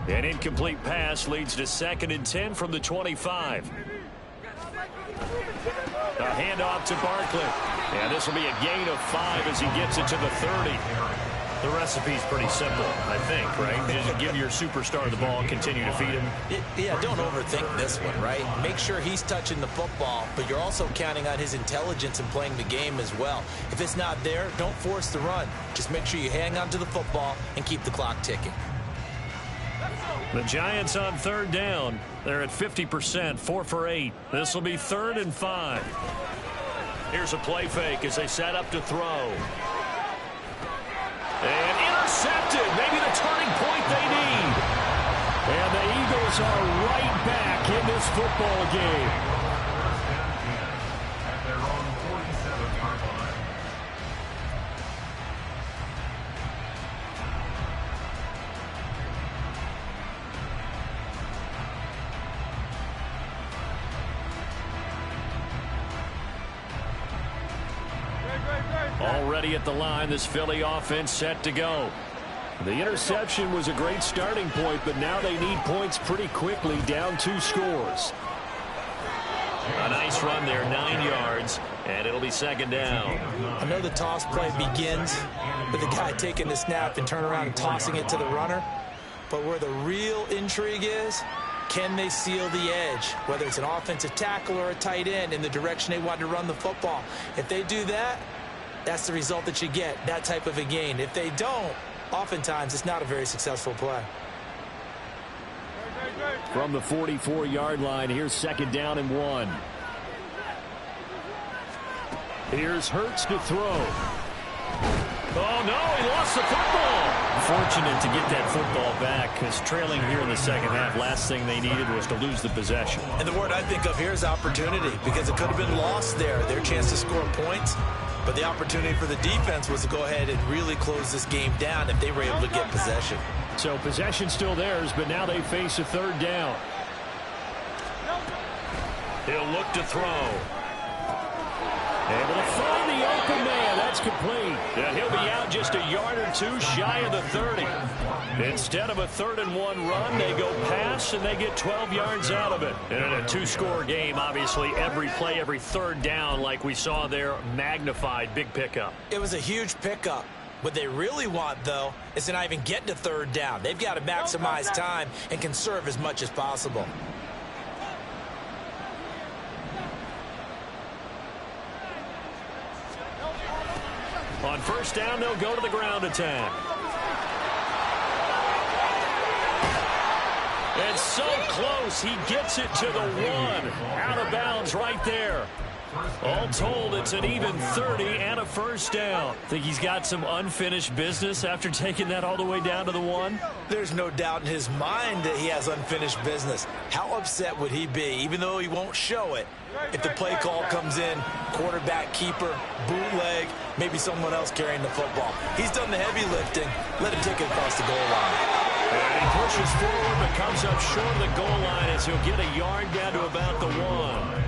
An incomplete pass leads to 2nd and 10 from the 25. A handoff to Barkley. And this will be a gain of 5 as he gets it to the 30. The recipe's pretty simple, I think, right? Just give your superstar the ball, continue to feed him. Yeah, don't overthink this one, right? Make sure he's touching the football, but you're also counting on his intelligence in playing the game as well. If it's not there, don't force the run. Just make sure you hang on to the football and keep the clock ticking. The Giants on third down. They're at 50%, 4 for 8. This will be 3rd and 5. Here's a play fake as they set up to throw. And intercepted. Maybe the turning point they need. And the Eagles are right back in this football game. At their own 47-yard line. Already at the line, this Philly offense set to go. The interception was a great starting point, but now they need points pretty quickly, down 2 scores. A nice run there, 9 yards, and it'll be 2nd down. I know the toss play begins with the guy taking the snap and turn around and tossing it to the runner, but where the real intrigue is, can they seal the edge, whether it's an offensive tackle or a tight end, in the direction they want to run the football. If they do that, that's the result that you get, that type of a gain. If they don't, oftentimes it's not a very successful play. From the 44-yard line, here's 2nd down and 1. Here's Hurts to throw. Oh, no, he lost the football. Fortunate to get that football back, because trailing here in the second half, last thing they needed was to lose the possession. And the word I think of here is opportunity, because it could have been lost there, their chance to score points. But the opportunity for the defense was to go ahead and really close this game down if they were able to get possession. So possession still theirs, but now they face a 3rd down. He'll look to throw. Able to find the open man. That's complete. And he'll be out just a yard or 2 shy of the 30. Instead of a 3rd and 1 run, they go pass, and they get 12 yards out of it. And in a 2-score game, obviously, every play, every 3rd down, like we saw there, magnified, big pickup. It was a huge pickup. What they really want, though, is to not even get to 3rd down. They've got to maximize time and conserve as much as possible. On 1st down, they'll go to the ground attack. And so close, he gets it to the 1. Out of bounds right there. All told, it's an even 30 and a 1st down. Think he's got some unfinished business after taking that all the way down to the 1? There's no doubt in his mind that he has unfinished business. How upset would he be, even though he won't show it, if the play call comes in, quarterback keeper, bootleg, maybe someone else carrying the football. He's done the heavy lifting. Let him take it across the goal line. And he pushes forward but comes up short of the goal line as he'll get a yard down to about the 1.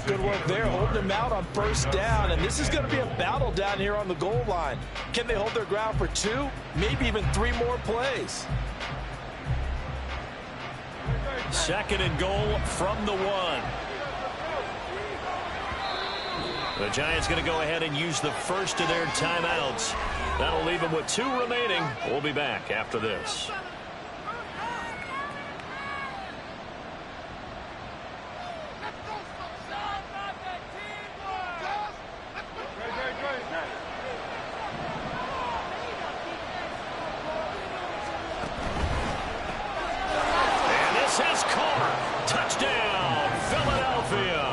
Good work there, holding him out on 1st down, and this is going to be a battle down here on the goal line. Can they hold their ground for 2, maybe even 3 more plays? 2nd and goal from the 1. The Giants going to go ahead and use the first of their timeouts. That'll leave them with 2 remaining. We'll be back after this. And this is caught. Touchdown, Philadelphia.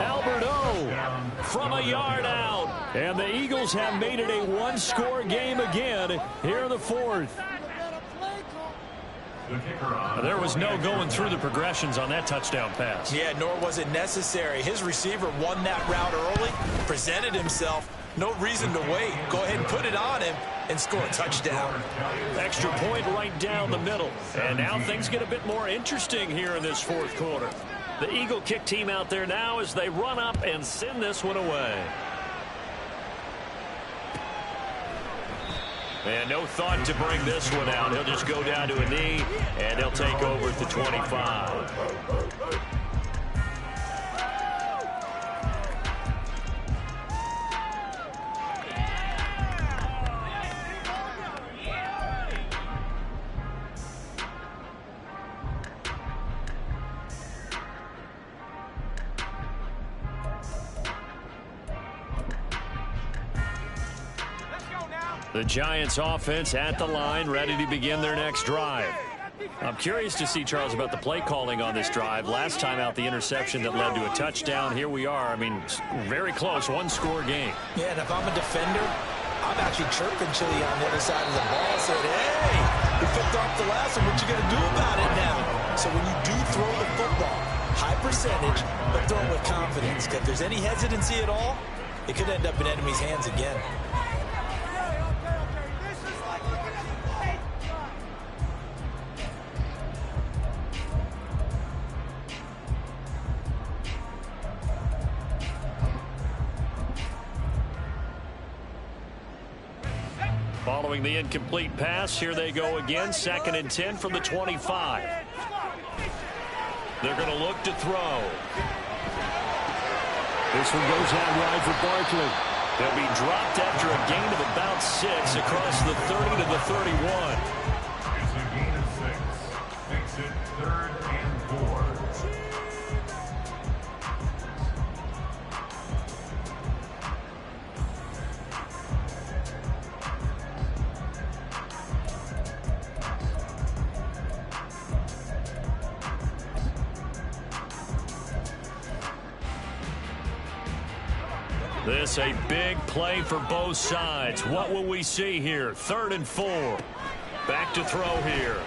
Albert O from a yard out. And the Eagles have made it a 1-score game again here in the 4th. There was no going through the progressions on that touchdown pass. Yeah, nor was it necessary. His receiver won that route early, presented himself. No reason to wait. Go ahead and put it on him and score a touchdown. Extra point right down the middle. And now things get a bit more interesting here in this 4th quarter. The Eagle kick team out there now as they run up and send this one away. And no thought to bring this one out. He'll just go down to a knee, and he'll take over at the 25. The Giants offense at the line, ready to begin their next drive. I'm curious to see, Charles, about the play calling on this drive. Last time out, the interception that led to a touchdown. Here we are. I mean, very close, one-score game. Yeah, and if I'm a defender, I'm actually chirping Chili on the other side of the ball, saying, hey, we picked off the last one. What you going to do about it now? So when you do throw the football, high percentage, but throw it with confidence. Because if there's any hesitancy at all, it could end up in enemy's hands again. Following the incomplete pass, here they go again. 2nd and 10 from the 25. They're going to look to throw. This one goes out wide for Barkley. They'll be dropped after a gain of about 6 across the 30 to the 31. It's a gain of 6. Makes it 3rd and 4. This a big play for both sides. What will we see here? 3rd and 4. Back to throw here.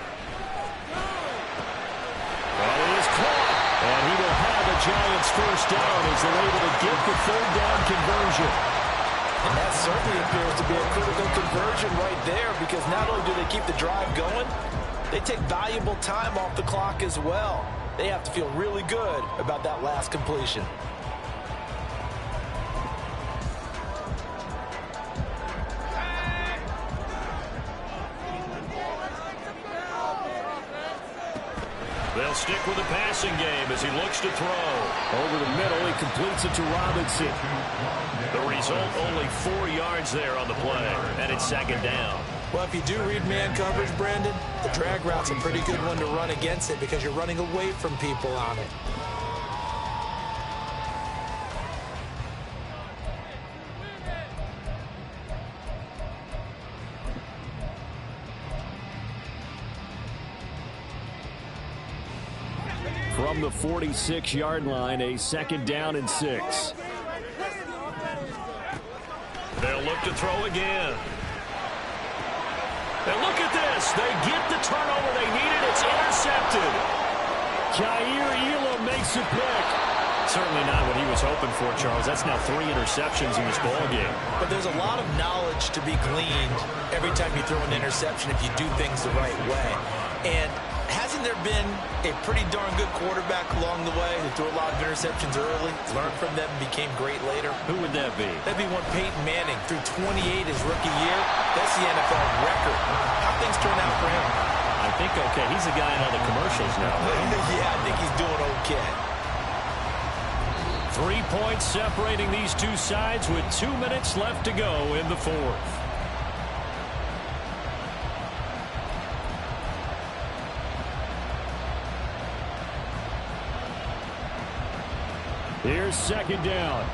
Well, he is caught. And he will have the Giants first down as they're able to get the 3rd down conversion. And that certainly appears to be a critical conversion right there, because not only do they keep the drive going, they take valuable time off the clock as well. They have to feel really good about that last completion. They'll stick with the passing game as he looks to throw. Over the middle, he completes it to Robinson. The result, only 4 yards there on the play, and it's 2nd down. Well, if you do read man coverage, Brandon, the drag route's a pretty good one to run against it because you're running away from people on it. From the 46-yard line, a 2nd down and 6. They'll look to throw again. And look at this. They get the turnover they needed. It's intercepted. Jair Elam makes a pick. Certainly not what he was hoping for, Charles. That's now 3 interceptions in this ball game. But there's a lot of knowledge to be gleaned every time you throw an interception if you do things the right way. And hasn't there been a pretty darn good quarterback along the way who threw a lot of interceptions early, learned from them, and became great later? Who would that be? That'd be one Peyton Manning threw 28 his rookie year. That's the NFL record. How things turn out for him? I think okay. He's the guy in all the commercials now. Right? Yeah, I think he's doing okay. 3 points separating these two sides with 2 minutes left to go in the 4th. Here's 2nd down.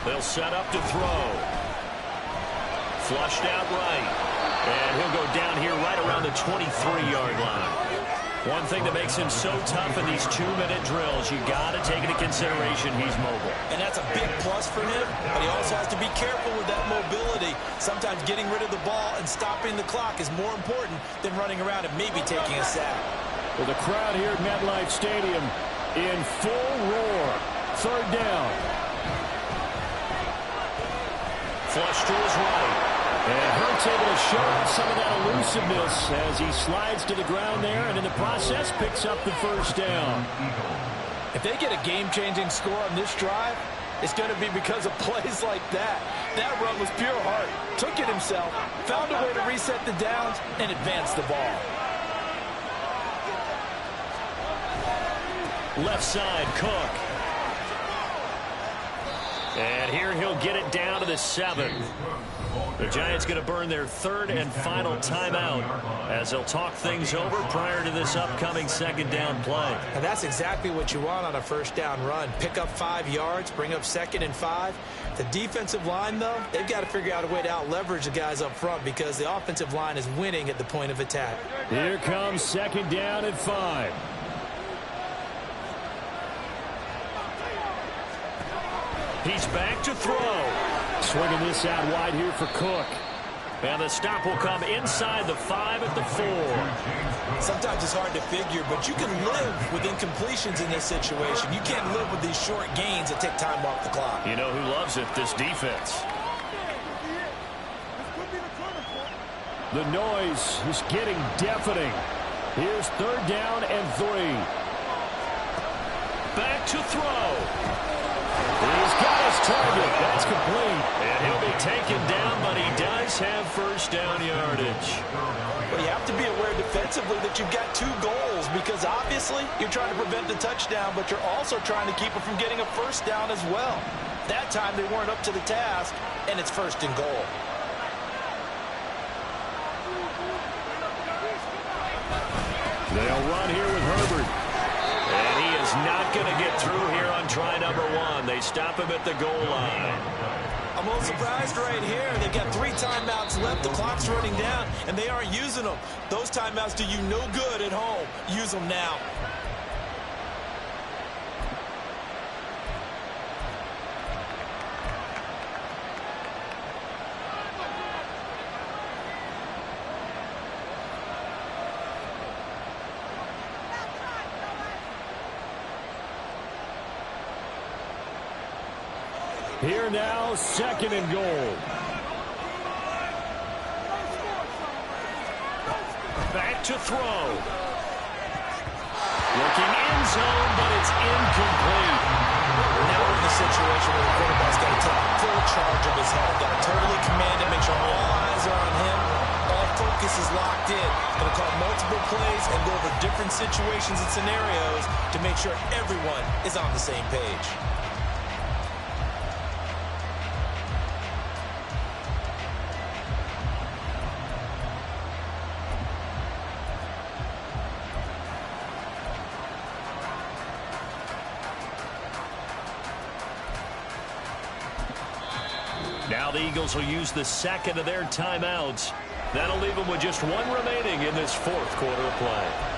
They'll set up to throw. Flushed out right. And he'll go down here right around the 23-yard line. One thing that makes him so tough in these 2-minute drills, you got to take into consideration he's mobile. And that's a big plus for him, but he also has to be careful with that mobility. Sometimes getting rid of the ball and stopping the clock is more important than running around and maybe taking a sack. Well, the crowd here at MetLife Stadium in full roar. 3rd down. Flush to his right. And Hurts able to show some of that elusiveness as he slides to the ground there, and in the process picks up the 1st down. If they get a game-changing score on this drive, it's going to be because of plays like that. That run was pure heart. Took it himself, found a way to reset the downs, and advance the ball. Left side, Cook. And here he'll get it down to the 7. The Giants going to burn their third and final timeout as they'll talk things over prior to this upcoming second down play. And that's exactly what you want on a first down run. Pick up 5 yards, bring up 2nd and 5. The defensive line, though, they've got to figure out a way to out-leverage the guys up front because the offensive line is winning at the point of attack. Here comes 2nd down and 5. He's back to throw. Swinging this out wide here for Cook. And the stop will come inside the 5 at the 4. Sometimes it's hard to figure, but you can live with incompletions in this situation. You can't live with these short gains that take time off the clock. You know who loves it? This defense. The noise is getting deafening. Here's 3rd down and 3. Back to throw. He's got his target. That's complete. And he'll be taken down, but he does have first down yardage. Well, you have to be aware defensively that you've got 2 goals because obviously you're trying to prevent the touchdown, but you're also trying to keep it from getting a first down as well. That time they weren't up to the task, and it's 1st and goal. They'll run here with Herbert. And he is not going to get through here on try number 1. They stop him at the goal line. I'm a little surprised right here. They've got 3 timeouts left. The clock's running down, and they aren't using them. Those timeouts do you no good at home. Use them now. Here now, 2nd and goal. Back to throw. Looking end zone, but it's incomplete. Now we're in the situation where the quarterback's got to take full charge of his head. Got to totally command it, make sure all eyes are on him. All focus is locked in. Going to call multiple plays and go over different situations and scenarios to make sure everyone is on the same page. Now the Eagles will use the 2nd of their timeouts. That'll leave them with just 1 remaining in this 4th quarter of play.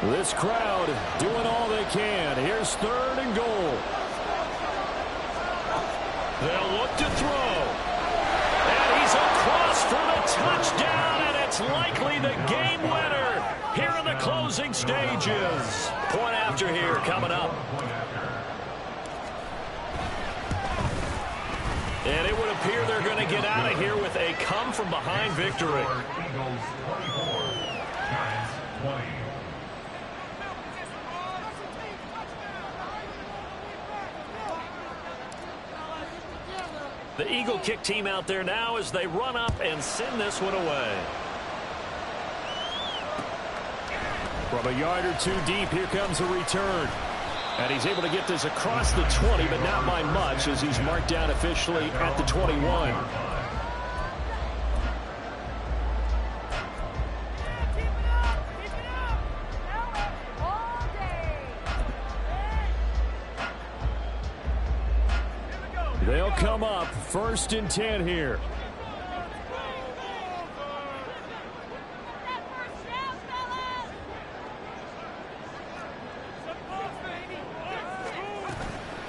This crowd doing all they can. Here's 3rd and goal. They'll look to throw. And he's across for the touchdown, and it's likely the game winner here in the closing stages. Point after here coming up. And it would appear they're going to get out of here with a come-from-behind victory. Eagles 24, Giants 20. The Eagle kick team out there now as they run up and send this one away. From a yard or 2 deep, here comes a return. And he's able to get this across the 20, but not by much as he's marked down officially at the 21. They'll come up 1st and 10 here.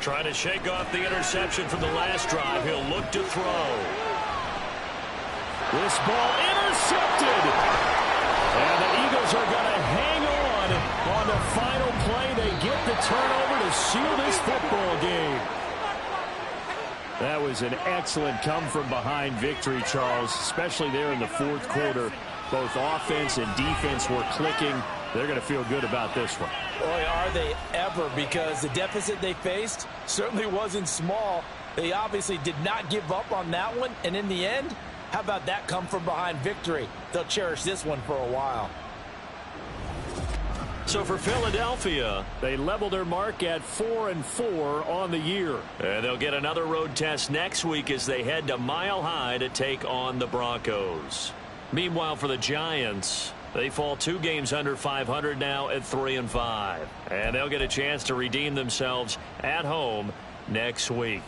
Trying to shake off the interception from the last drive. He'll look to throw. This ball intercepted. And the Eagles are going to hang on the final play. They get the turnover to seal this football game. That was was an excellent come-from-behind victory, Charles, especially there in the fourth quarter. Both offense and defense were clicking. They're going to feel good about this one. Boy, are they ever, because the deficit they faced certainly wasn't small. They obviously did not give up on that one, and in the end, how about that come-from-behind victory? They'll cherish this one for a while. So for Philadelphia, they leveled their mark at 4-4 on the year. And they'll get another road test next week as they head to Mile High to take on the Broncos. Meanwhile, for the Giants, they fall 2 games under 500 now at 3-5. And they'll get a chance to redeem themselves at home next week.